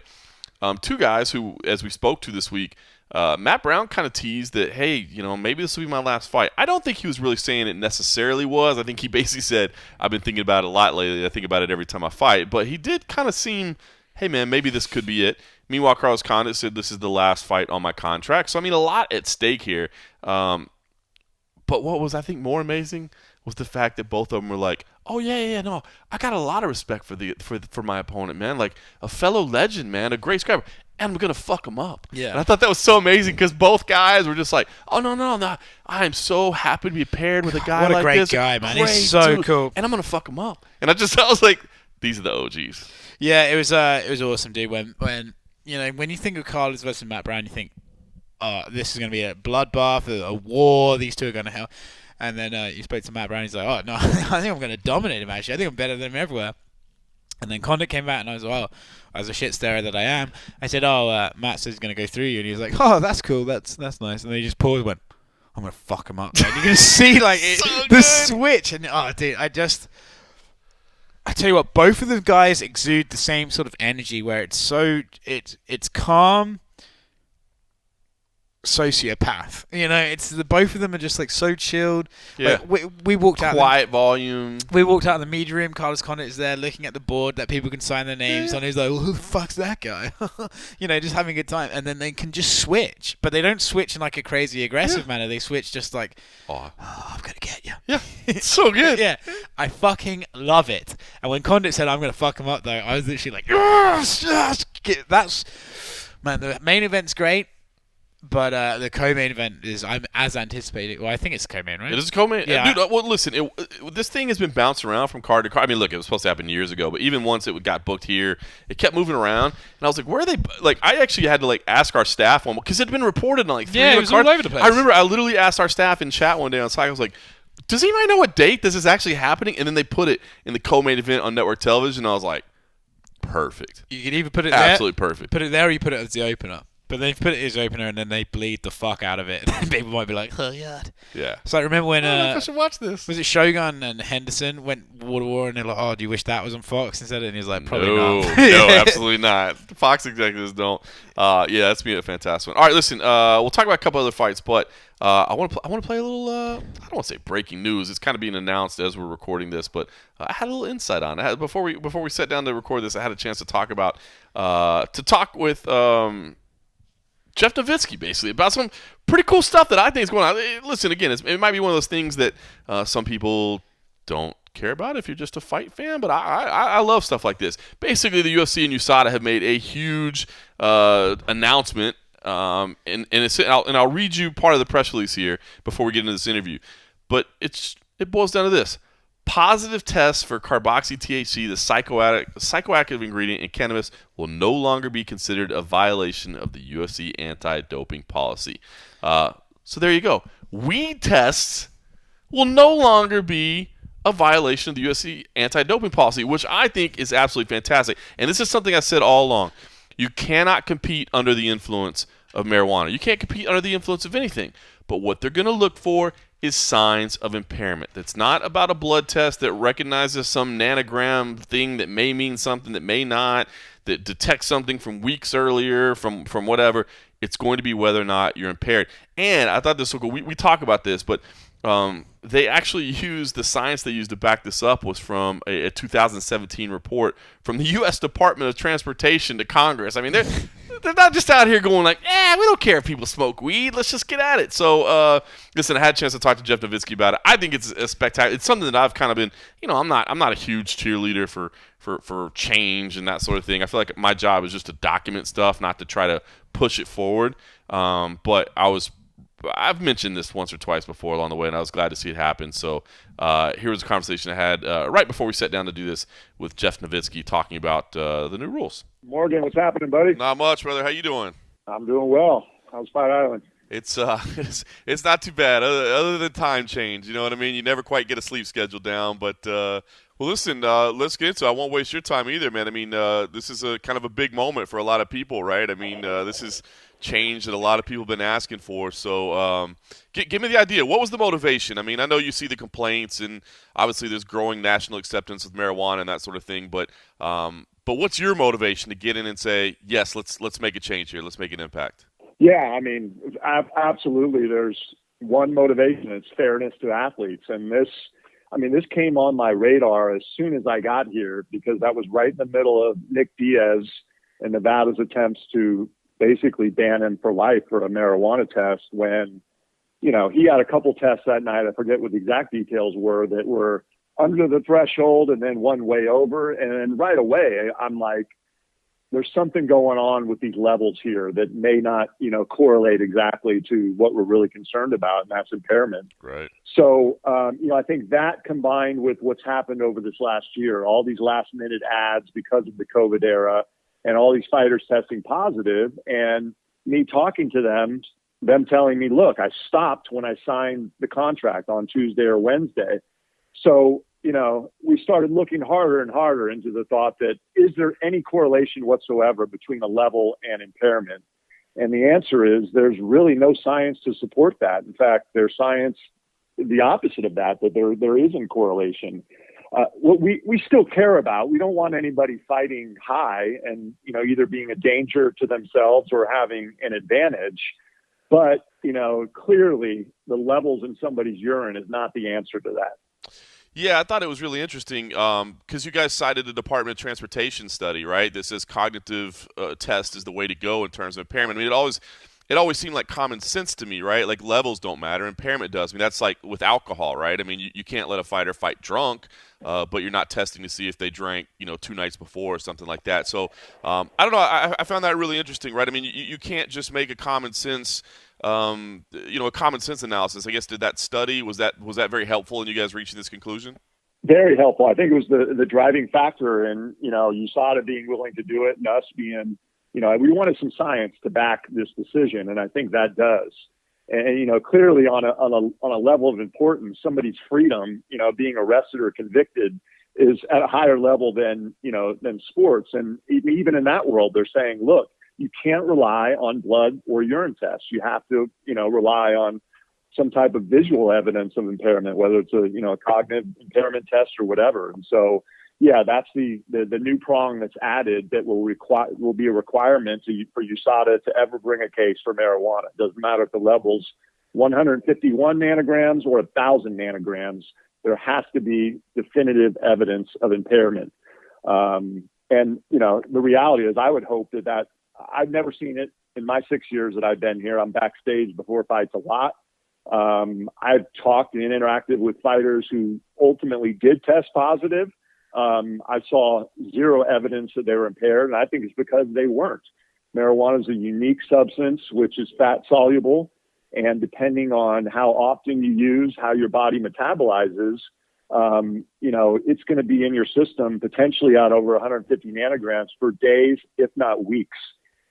two guys who, as we spoke to this week, Matt Brown kind of teased that, hey, maybe this will be my last fight. I don't think he was really saying it necessarily was. I think he basically said, I've been thinking about it a lot lately. I think about it every time I fight. But he did kind of seem, hey, man, maybe this could be it. Meanwhile, Carlos Condit said this is the last fight on my contract. So, I mean, a lot at stake here. But what was, I think, more amazing was the fact that both of them were like, oh, yeah, no, I got a lot of respect for my opponent, man. Like, a fellow legend, man, a great scrapper. And I'm going to fuck him up. Yeah. And I thought that was so amazing because both guys were just like, oh, no. I am so happy to be paired with a guy like this. What a great guy, man. He's so dude. cool. And I'm going to fuck him up. And I was like, these are the OGs. Yeah, it was awesome, dude. When you think of Carlos versus Matt Brown, you think, oh, this is going to be a bloodbath, a war. These two are going to hell. And then you spoke to Matt Brown. He's like, oh no, I think I'm going to dominate him. Actually, I think I'm better than him everywhere. And then Condit came back, and I was like, oh, as a shit starer that I am, I said, Matt says he's going to go through you, and he was like, oh, that's cool, that's nice. And then he just paused, and went, I'm going to fuck him up. Man. You can see the switch, and dude, I tell you what, both of the guys exude the same sort of energy where it's calm, sociopath. It's both of them are just like so chilled. Yeah. Like, we walked out. Quiet volume. We walked out of the media room. Carlos Condit is there looking at the board that people can sign their names on. He's like, well, who the fuck's that guy? Just having a good time. And then they can just switch. But they don't switch in like a crazy aggressive manner. They switch just like, oh, I'm going to get you. Yeah. It's so good. Yeah. I fucking love it. And when Condit said, I'm going to fuck him up, though, I was literally like, yes. Man, the main event's great. But the co-main event I'm as anticipated. Well, I think it's co-main, right? It is a co-main. Yeah. Dude, well, listen, this thing has been bouncing around from card to card. I mean, look, it was supposed to happen years ago, but even once it got booked here, it kept moving around. And I was like, where are they? Like, I actually had to ask our staff one because it had been reported on 3 it was cards. all over the place. I remember I literally asked our staff in chat one day on Slack. I was like, does anybody know what date this is actually happening? And then they put it in the co-main event on network television. And I was like, perfect. You could either put it there. Absolutely perfect. Put it there or you put it as the opener. But they put it as opener and then they bleed the fuck out of it. People might be like, oh, yeah. Yeah. So I remember when... I should watch this. Was it Shogun and Henderson went war to war and they're like, oh, do you wish that was on Fox instead? And he's like, probably not. No, absolutely not. The Fox executives don't. That's been a fantastic one. All right, listen, we'll talk about a couple other fights, but I want to play a little, I don't want to say breaking news. It's kind of being announced as we're recording this, but I had a little insight on it. Before we sat down to record this, I had a chance to talk with Jeff Novitzky, basically, about some pretty cool stuff that I think is going on. Listen, again, it might be one of those things that some people don't care about if you're just a fight fan, but I love stuff like this. Basically, the UFC and USADA have made a huge announcement, and I'll read you part of the press release here before we get into this interview. But it boils down to this. Positive tests for carboxy-THC, the psychoactive ingredient in cannabis, will no longer be considered a violation of the UFC anti-doping policy. So there you go. Weed tests will no longer be a violation of the UFC anti-doping policy, which I think is absolutely fantastic. And this is something I said all along. You cannot compete under the influence of marijuana. You can't compete under the influence of anything. But what they're going to look for is signs of impairment. That's not about a blood test that recognizes some nanogram thing that may mean something that may not, that detects something from weeks earlier, from whatever. It's going to be whether or not you're impaired. And I thought this was cool. We talk about this, but they actually used the science they used to back this up was from a 2017 report from the U.S. Department of Transportation to Congress. I mean, they're not just out here going like, we don't care if people smoke weed. Let's just get at it. So, listen, I had a chance to talk to Jeff Novitzky about it. I think it's a spectacular. It's something that I've kind of been, I'm not a huge cheerleader for change and that sort of thing. I feel like my job is just to document stuff, not to try to push it forward. But I've mentioned this once or twice before along the way, and I was glad to see it happen. So here was a conversation I had right before we sat down to do this with Jeff Novitzky talking about the new rules. Morgan, what's happening, buddy? Not much, brother. How you doing? I'm doing well. How's Fight Island? It's it's not too bad, other than time change. You know what I mean? You never quite get a sleep schedule down. But, well, listen, let's get into it. I won't waste your time either, man. I mean, this is a kind of a big moment for a lot of people, right? I mean, this is change that a lot of people have been asking for. So give me the idea. What was the motivation? I mean, I know you see the complaints, and obviously there's growing national acceptance of marijuana and that sort of thing. But what's your motivation to get in and say, yes, let's make a change here. Let's make an impact? Yeah, I mean, absolutely. There's one motivation. It's fairness to athletes. And this came on my radar as soon as I got here because that was right in the middle of Nick Diaz and Nevada's attempts to basically ban him for life for a marijuana test when, he had a couple tests that night. I forget what the exact details were that were under the threshold and then one way over. And then right away, I'm like, there's something going on with these levels here that may not, correlate exactly to what we're really concerned about, and that's impairment. Right. So, I think that combined with what's happened over this last year, all these last-minute ads because of the COVID era, and all these fighters testing positive, and me talking to them telling me, look, I stopped when I signed the contract on Tuesday or Wednesday. So, we started looking harder and harder into the thought that is there any correlation whatsoever between a level and impairment? And the answer is there's really no science to support that. In fact, there's science the opposite of that there isn't correlation. What we still care about, we don't want anybody fighting high and, either being a danger to themselves or having an advantage. But, clearly the levels in somebody's urine is not the answer to that. Yeah, I thought it was really interesting because you guys cited the Department of Transportation study, right? That says cognitive test is the way to go in terms of impairment. I mean, it always seemed like common sense to me, right? Like levels don't matter, impairment does. I mean, that's like with alcohol, right? I mean, you can't let a fighter fight drunk, but you're not testing to see if they drank, 2 nights before or something like that. So I don't know. I found that really interesting, right? I mean, you can't just make a common sense. A common sense analysis. I guess did that study was that very helpful in you guys reaching this conclusion? Very helpful. I think it was the driving factor in USADA being willing to do it and us being we wanted some science to back this decision, and I think that does. And clearly on a level of importance, somebody's freedom, being arrested or convicted, is at a higher level than sports. And even in that world, they're saying, look, you can't rely on blood or urine tests. You have to, rely on some type of visual evidence of impairment, whether it's a cognitive impairment test or whatever. And so, yeah, that's the new prong that's added that will be a requirement for USADA to ever bring a case for marijuana. It doesn't matter if the level's 151 nanograms or 1,000 nanograms. There has to be definitive evidence of impairment. And the reality is, I would hope that I've never seen it in my 6 years that I've been here. I'm backstage before fights a lot. I've talked and interacted with fighters who ultimately did test positive. I saw zero evidence that they were impaired, and I think it's because they weren't. Marijuana is a unique substance, which is fat soluble, and depending on how often you use, how your body metabolizes, it's going to be in your system potentially out over 150 nanograms for days, if not weeks.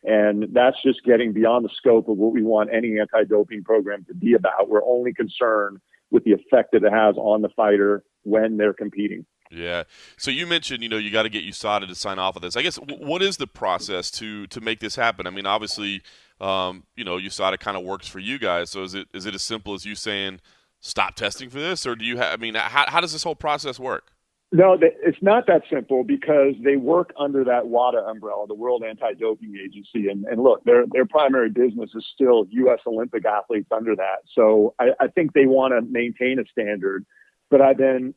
And that's just getting beyond the scope of what we want any anti-doping program to be about. We're only concerned with the effect that it has on the fighter when they're competing. Yeah. So you mentioned, you got to get USADA to sign off on this. I guess what is the process to make this happen? I mean, obviously, USADA kind of works for you guys. So is it as simple as you saying stop testing for this, or do you have? I mean, how does this whole process work? No, it's not that simple because they work under that WADA umbrella, the World Anti-Doping Agency. And look, their primary business is still U.S. Olympic athletes under that. So I think they want to maintain a standard. But I've been,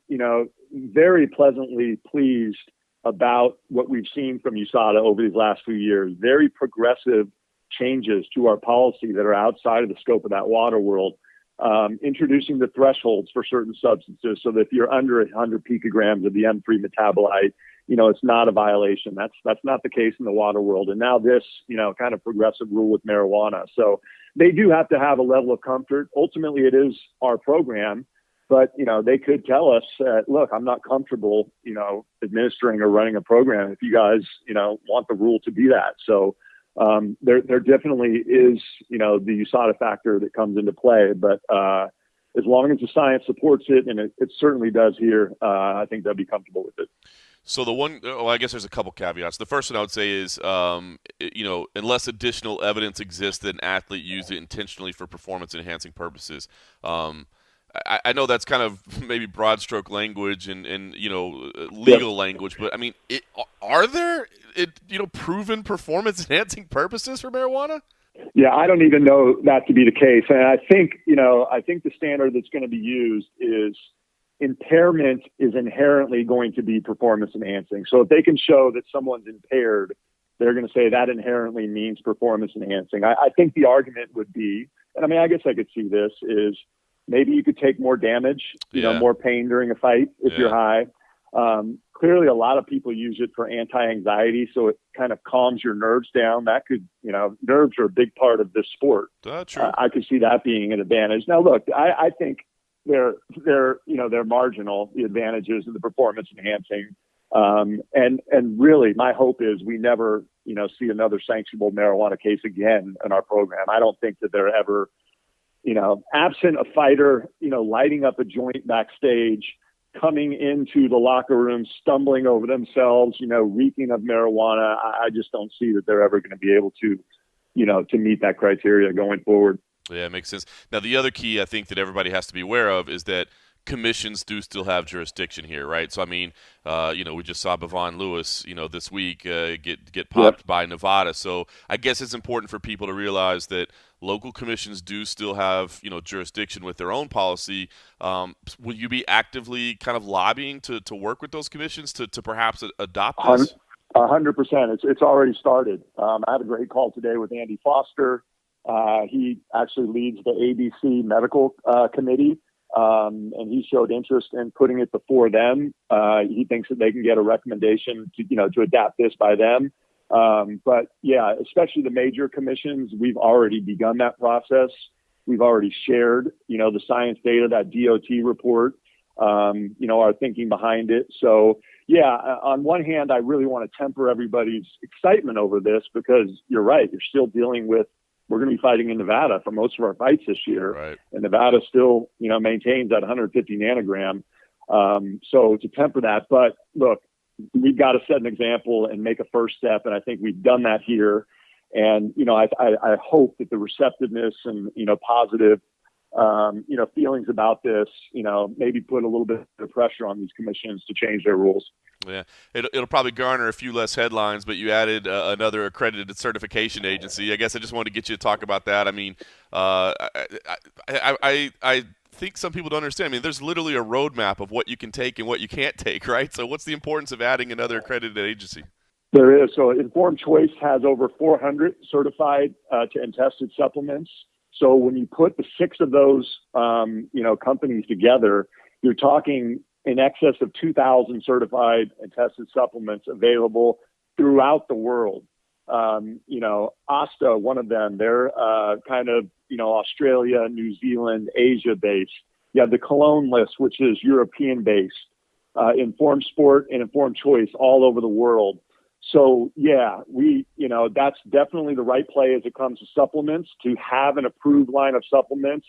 very pleasantly pleased about what we've seen from USADA over these last few years. Very progressive changes to our policy that are outside of the scope of that WADA world. Introducing the thresholds for certain substances so that if you're under 100 picograms of the M3 metabolite, it's not a violation. That's not the case in the WADA world. And now this, kind of progressive rule with marijuana. So they do have to have a level of comfort. Ultimately, it is our program, but, they could tell us, look, I'm not comfortable, administering or running a program if you guys, want the rule to be that. So there definitely is, the USADA factor that comes into play, but as long as the science supports it, and it certainly does here, I think they'll be comfortable with it. So I guess there's a couple caveats. The first one I would say is, unless additional evidence exists that an athlete used it intentionally for performance-enhancing purposes. I know that's kind of maybe broad stroke language and legal language, but I mean, are there proven performance enhancing purposes for marijuana? Yeah, I don't even know that to be the case. And I think the standard that's going to be used is impairment is inherently going to be performance enhancing. So if they can show that someone's impaired, they're going to say that inherently means performance enhancing. I think the argument would be, and I mean, I guess I could see this, is maybe you could take more damage, more pain during a fight if you're high. Clearly, a lot of people use it for anti-anxiety, so it kind of calms your nerves down. That could, nerves are a big part of this sport. True. I could see that being an advantage. Now, look, I think they're marginal, the advantages of the performance enhancing. And really, my hope is we never, see another sanctionable marijuana case again in our program. I don't think that they're ever, absent a fighter, lighting up a joint backstage, coming into the locker room, stumbling over themselves, reeking of marijuana. I just don't see that they're ever going to be able to, to meet that criteria going forward. Yeah, it makes sense. Now, the other key I think that everybody has to be aware of is that commissions do still have jurisdiction here, right? So I mean, we just saw Bavon Lewis, this week get popped by Nevada. So I guess it's important for people to realize that local commissions do still have jurisdiction with their own policy. Will you be actively kind of lobbying to work with those commissions to perhaps adopt this? 100%. It's already started. I had a great call today with Andy Foster. He actually leads the ABC medical committee. And he showed interest in putting it before them. He thinks that they can get a recommendation to adapt this by them. But yeah, especially the major commissions, we've already begun that process. We've already shared, the science data, that DOT report, our thinking behind it. So yeah, on one hand, I really want to temper everybody's excitement over this because you're right. You're still dealing with, we're going to be fighting in Nevada for most of our fights this year. Right. And Nevada still, maintains that 150 nanogram. So to temper that, but look, we've got to set an example and make a first step. And I think we've done that here. And, I hope that the receptiveness and, positive, feelings about this, maybe put a little bit of pressure on these commissions to change their rules. Yeah, it'll probably garner a few less headlines, but you added another accredited certification agency. I guess I just wanted to get you to talk about that. I mean, I think some people don't understand. I mean, there's literally a roadmap of what you can take and what you can't take, right? So what's the importance of adding another accredited agency? There is. So Informed Choice has over 400 certified and tested supplements. So when you put the 6 of those, companies together, you're talking in excess of 2,000 certified and tested supplements available throughout the world. Asta, one of them, they're Australia, New Zealand, Asia based. You have the Cologne list, which is European based, Informed Sport and Informed Choice all over the world. So yeah, that's definitely the right play as it comes to supplements, to have an approved line of supplements.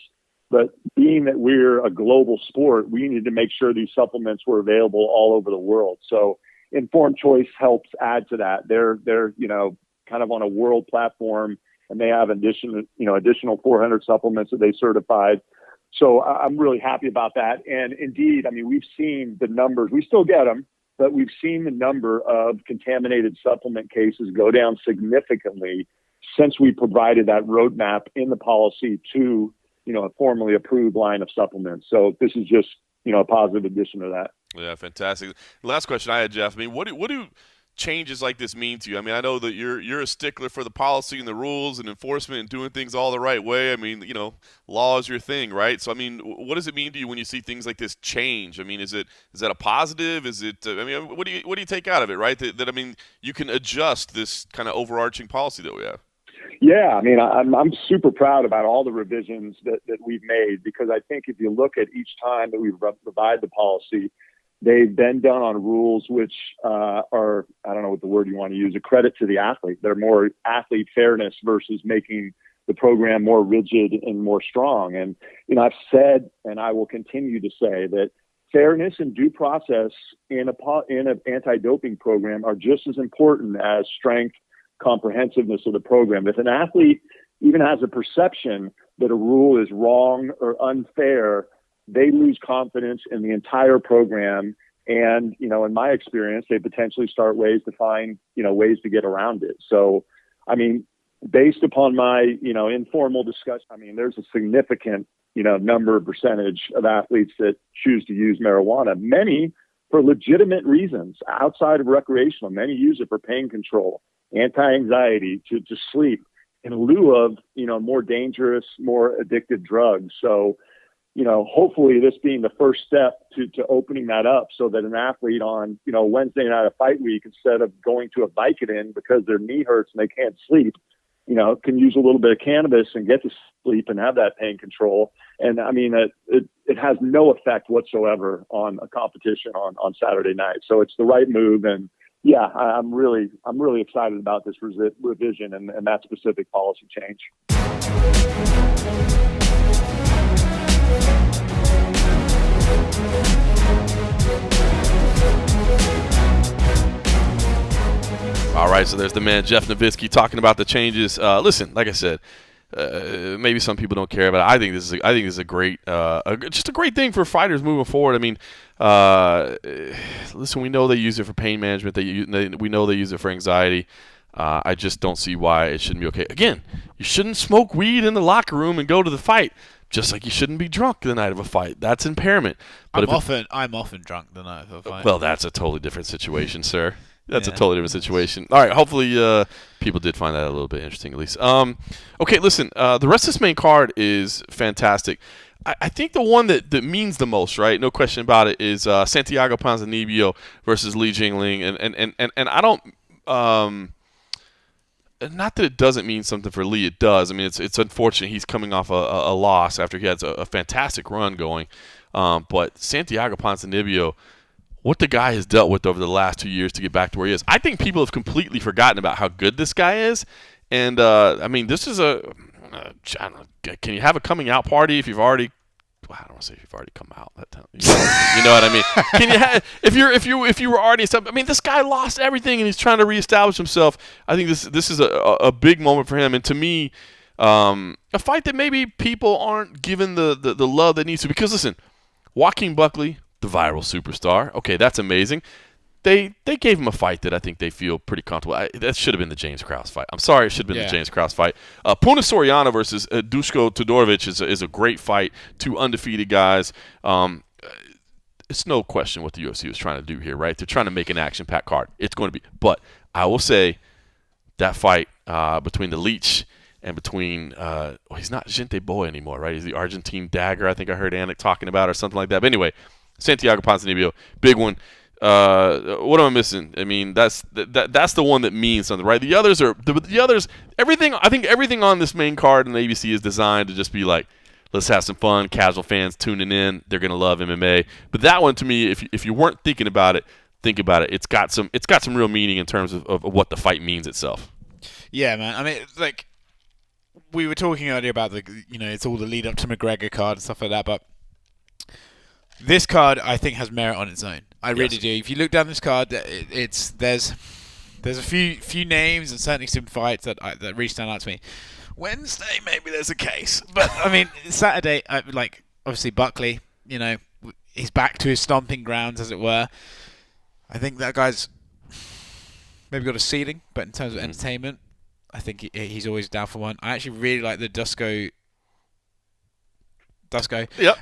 But being that we're a global sport, we need to make sure these supplements were available all over the world. So Informed Choice helps add to that. They're kind of on a world platform, and they have additional 400 supplements that they certified. So I'm really happy about that. And indeed, I mean, we've seen the numbers. We still get them, but we've seen the number of contaminated supplement cases go down significantly since we provided that roadmap in the policy to, a formally approved line of supplements. So this is just, a positive addition to that. Yeah, fantastic. Last question I had, Jeff. I mean, what do changes like this mean to you? I mean, I know that you're a stickler for the policy and the rules and enforcement and doing things all the right way. I mean, law is your thing, right? So, I mean, what does it mean to you when you see things like this change? I mean, is that a positive? Is it? What do you take out of it, right? That I mean, you can adjust this kind of overarching policy that we have. Yeah, I mean, I'm super proud about all the revisions that we've made, because I think if you look at each time that we've revised the policy, they've been done on rules which are, I don't know what the word you want to use, a credit to the athlete. They're more athlete fairness versus making the program more rigid and more strong. And, I've said, and I will continue to say, that fairness and due process in an anti-doping program are just as important as strength, comprehensiveness of the program. If an athlete even has a perception that a rule is wrong or unfair, they lose confidence in the entire program. And, in my experience, they potentially start ways to find, ways to get around it. So, I mean, based upon my, informal discussion, I mean, there's a significant, percentage of athletes that choose to use marijuana, many for legitimate reasons outside of recreational. Many use it for pain control, anti-anxiety, to sleep, in lieu of, more dangerous, more addictive drugs. So, hopefully this being the first step to opening that up, so that an athlete on, Wednesday night of fight week, instead of going to a Vicodin because their knee hurts and they can't sleep, can use a little bit of cannabis and get to sleep and have that pain control. And I mean, it has no effect whatsoever on a competition on Saturday night. So it's the right move. And yeah, I'm really excited about this revision and that specific policy change. All right, so there's the man, Jeff Novitzky, talking about the changes. Listen, like I said, maybe some people don't care, but I think this is a great, just a great thing for fighters moving forward. I mean, listen, we know they use it for pain management. We know they use it for anxiety. I just don't see why it shouldn't be okay. Again, you shouldn't smoke weed in the locker room and go to the fight. Just like you shouldn't be drunk the night of a fight. That's impairment. But I'm often drunk the night of a fight. Well, that's a totally different situation, sir. That's a totally different situation. All right, hopefully people did find that a little bit interesting at least. Okay, listen, the rest of this main card is fantastic. I think the one that means the most, right, no question about it, is Santiago Ponzinibbio versus Li Jingliang. And I don't not that it doesn't mean something for Lee. It does. I mean, it's unfortunate he's coming off a loss after he has a fantastic run going. But Santiago Ponzinibbio, what the guy has dealt with over the last 2 years to get back to where he is, I think people have completely forgotten about how good this guy is. And, I mean, this is I don't know, can you have a coming out party if you've already – I don't want to say if you've already come out that time. You know what I mean? Can you have if you were already – I mean, this guy lost everything and he's trying to reestablish himself. I think this is a big moment for him. And to me, a fight that maybe people aren't given the love that needs to. Because, listen, Joaquin Buckley, the viral superstar, okay, that's amazing. They gave him a fight that I think they feel pretty comfortable. That should have been the James Krause fight. I'm sorry, it should have been the James Krause fight. Puna Soriano versus Duško Todorovic is a great fight. Two undefeated guys. It's no question what the UFC was trying to do here, right? They're trying to make an action-packed card. It's going to be. But I will say that fight between the Leech and between he's not Gente Boy anymore, right? He's the Argentine Dagger, I think I heard Anik talking about, or something like that. But anyway, Santiago Ponzinibbio, big one. What am I missing? I mean, that's the one that means something, right? The others everything. I think everything on this main card in the ABC is designed to just be like, let's have some fun. Casual fans tuning in, they're gonna love MMA. But that one, to me, if you weren't thinking about it, think about it. It's got some real meaning in terms of what the fight means itself. Yeah, man. I mean, like we were talking earlier about it's all the lead up to McGregor card and stuff like that, but this card, I think, has merit on its own. I really do. If you look down this card, there's a few names and certainly some fights that really stand out to me. Wednesday, maybe there's a case, but I mean Saturday, obviously Buckley, he's back to his stomping grounds, as it were. I think that guy's maybe got a ceiling, but in terms of entertainment, I think he's always down for one. I actually really like the Duško. Yep.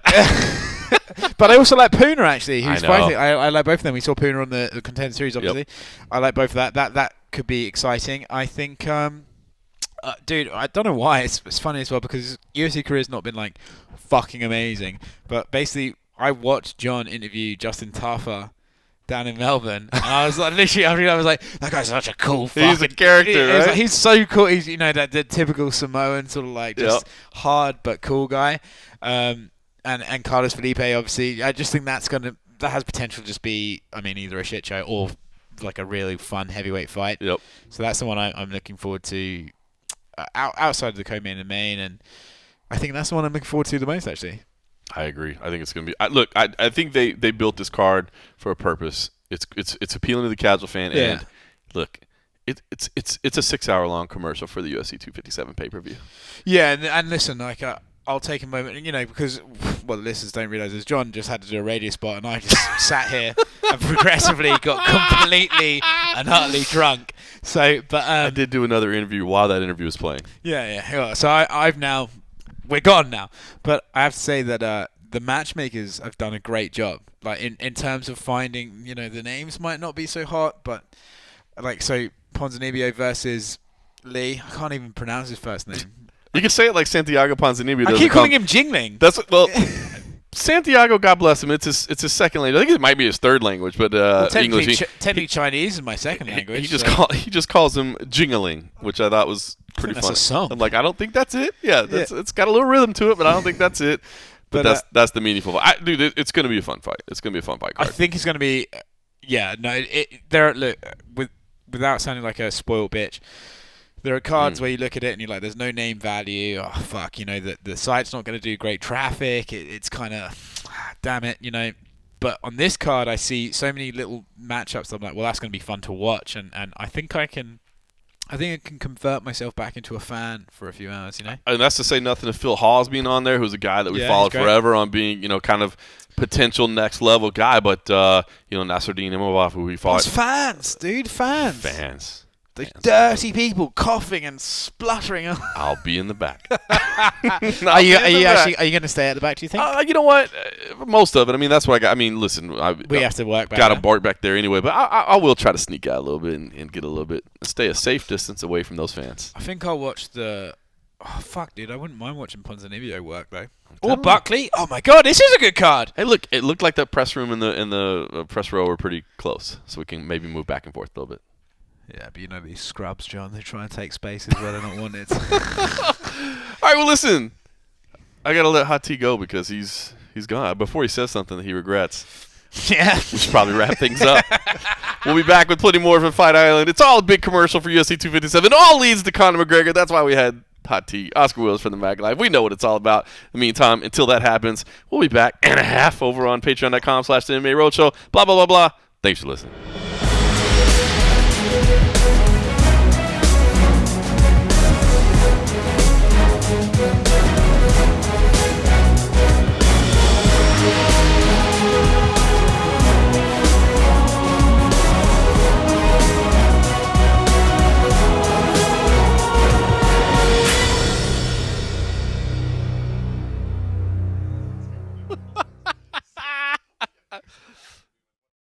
But I also like Puna, actually. Who's I know. fighting. I like both of them. We saw Puna on the Contender Series, obviously. Yep. I like both of that. That could be exciting. I think, dude, I don't know why. It's funny as well because his UFC career's not been, fucking amazing. But basically, I watched John interview Justin Tafa down in Melbourne. And I was like, literally, I was like, that guy's such a cool fucking... He's a character, right? He's so cool. He's, that typical Samoan sort of just hard but cool guy. And Carlos Felipe, obviously, I just think that has potential to just be, either a shit show or a really fun heavyweight fight. Yep. So that's the one I'm looking forward to outside of the co-main and main, and I think that's the one I'm looking forward to the most, actually. I agree. I think it's going to be. Look, I think they built this card for a purpose. It's appealing to the casual fan, and look, it's a 6-hour long commercial for the UFC 257 pay-per-view. Yeah, and listen, I'll take a moment, because what the listeners don't realise is John just had to do a radio spot, and I just sat here and progressively got completely and utterly drunk. So, but I did do another interview while that interview was playing. Yeah. So we're gone now. But I have to say that the matchmakers have done a great job. In terms of finding, the names might not be so hot, but so Ponzinibbio versus Lee. I can't even pronounce his first name. You can say it like Santiago Ponzinibbio. I keep calling him Jingling. Santiago, God bless him. It's his second language. I think it might be his third language, but English. Technically, Chinese is my second language. He just calls him Jingling, which I thought was pretty funny. That's a song. I'm like, I don't think that's it. Yeah, it's got a little rhythm to it, but I don't think that's it. But that's the meaningful fight. Dude, it's going to be a fun fight. It's going to be a fun fight card. I think it's going to be. Without sounding like a spoiled bitch. There are cards where you look at it and you're like, there's no name value. Oh, fuck, the site's not going to do great traffic. It's kind of, damn it, But on this card, I see so many little matchups. I'm like, well, that's going to be fun to watch. And I think I can I think I can convert myself back into a fan for a few hours, And that's to say nothing to Phil Hawes being on there, who's a guy that we Yeah, followed he's great. forever on being, kind of potential next level guy. But, Nasruddin Imavov, who we fought. It's fans, dude, fans. Fans. The dirty people coughing and spluttering. I'll be in the back. Are you going to stay at the back, do you think? You know what? Most of it. I mean, that's what I got. I mean, listen. We have to work back Got to there. bark back there anyway. But I will try to sneak out a little bit and get a little bit, stay a safe distance away from those fans. I think I'll watch the... Oh, fuck, dude. I wouldn't mind watching Ponzinibbio work, though. Or Buckley. Oh, my God. This is a good card. Hey, look. It looked like the press room and the press row were pretty close. So we can maybe move back and forth a little bit. Yeah, but these scrubs, John, they try and take spaces where they're not wanted. All right, well, listen. I got to let Hot T go because he's gone. Before he says something that he regrets, Yeah. we should probably wrap things up. We'll be back with plenty more from Fight Island. It's all a big commercial for UFC 257. All leads to Conor McGregor. That's why we had Hot T, Oscar Willis from the Mag Live. We know what it's all about. In the meantime, until that happens, we'll be back and a half over on patreon.com/MMA Roadshow. Blah, blah, blah, blah. Thanks for listening.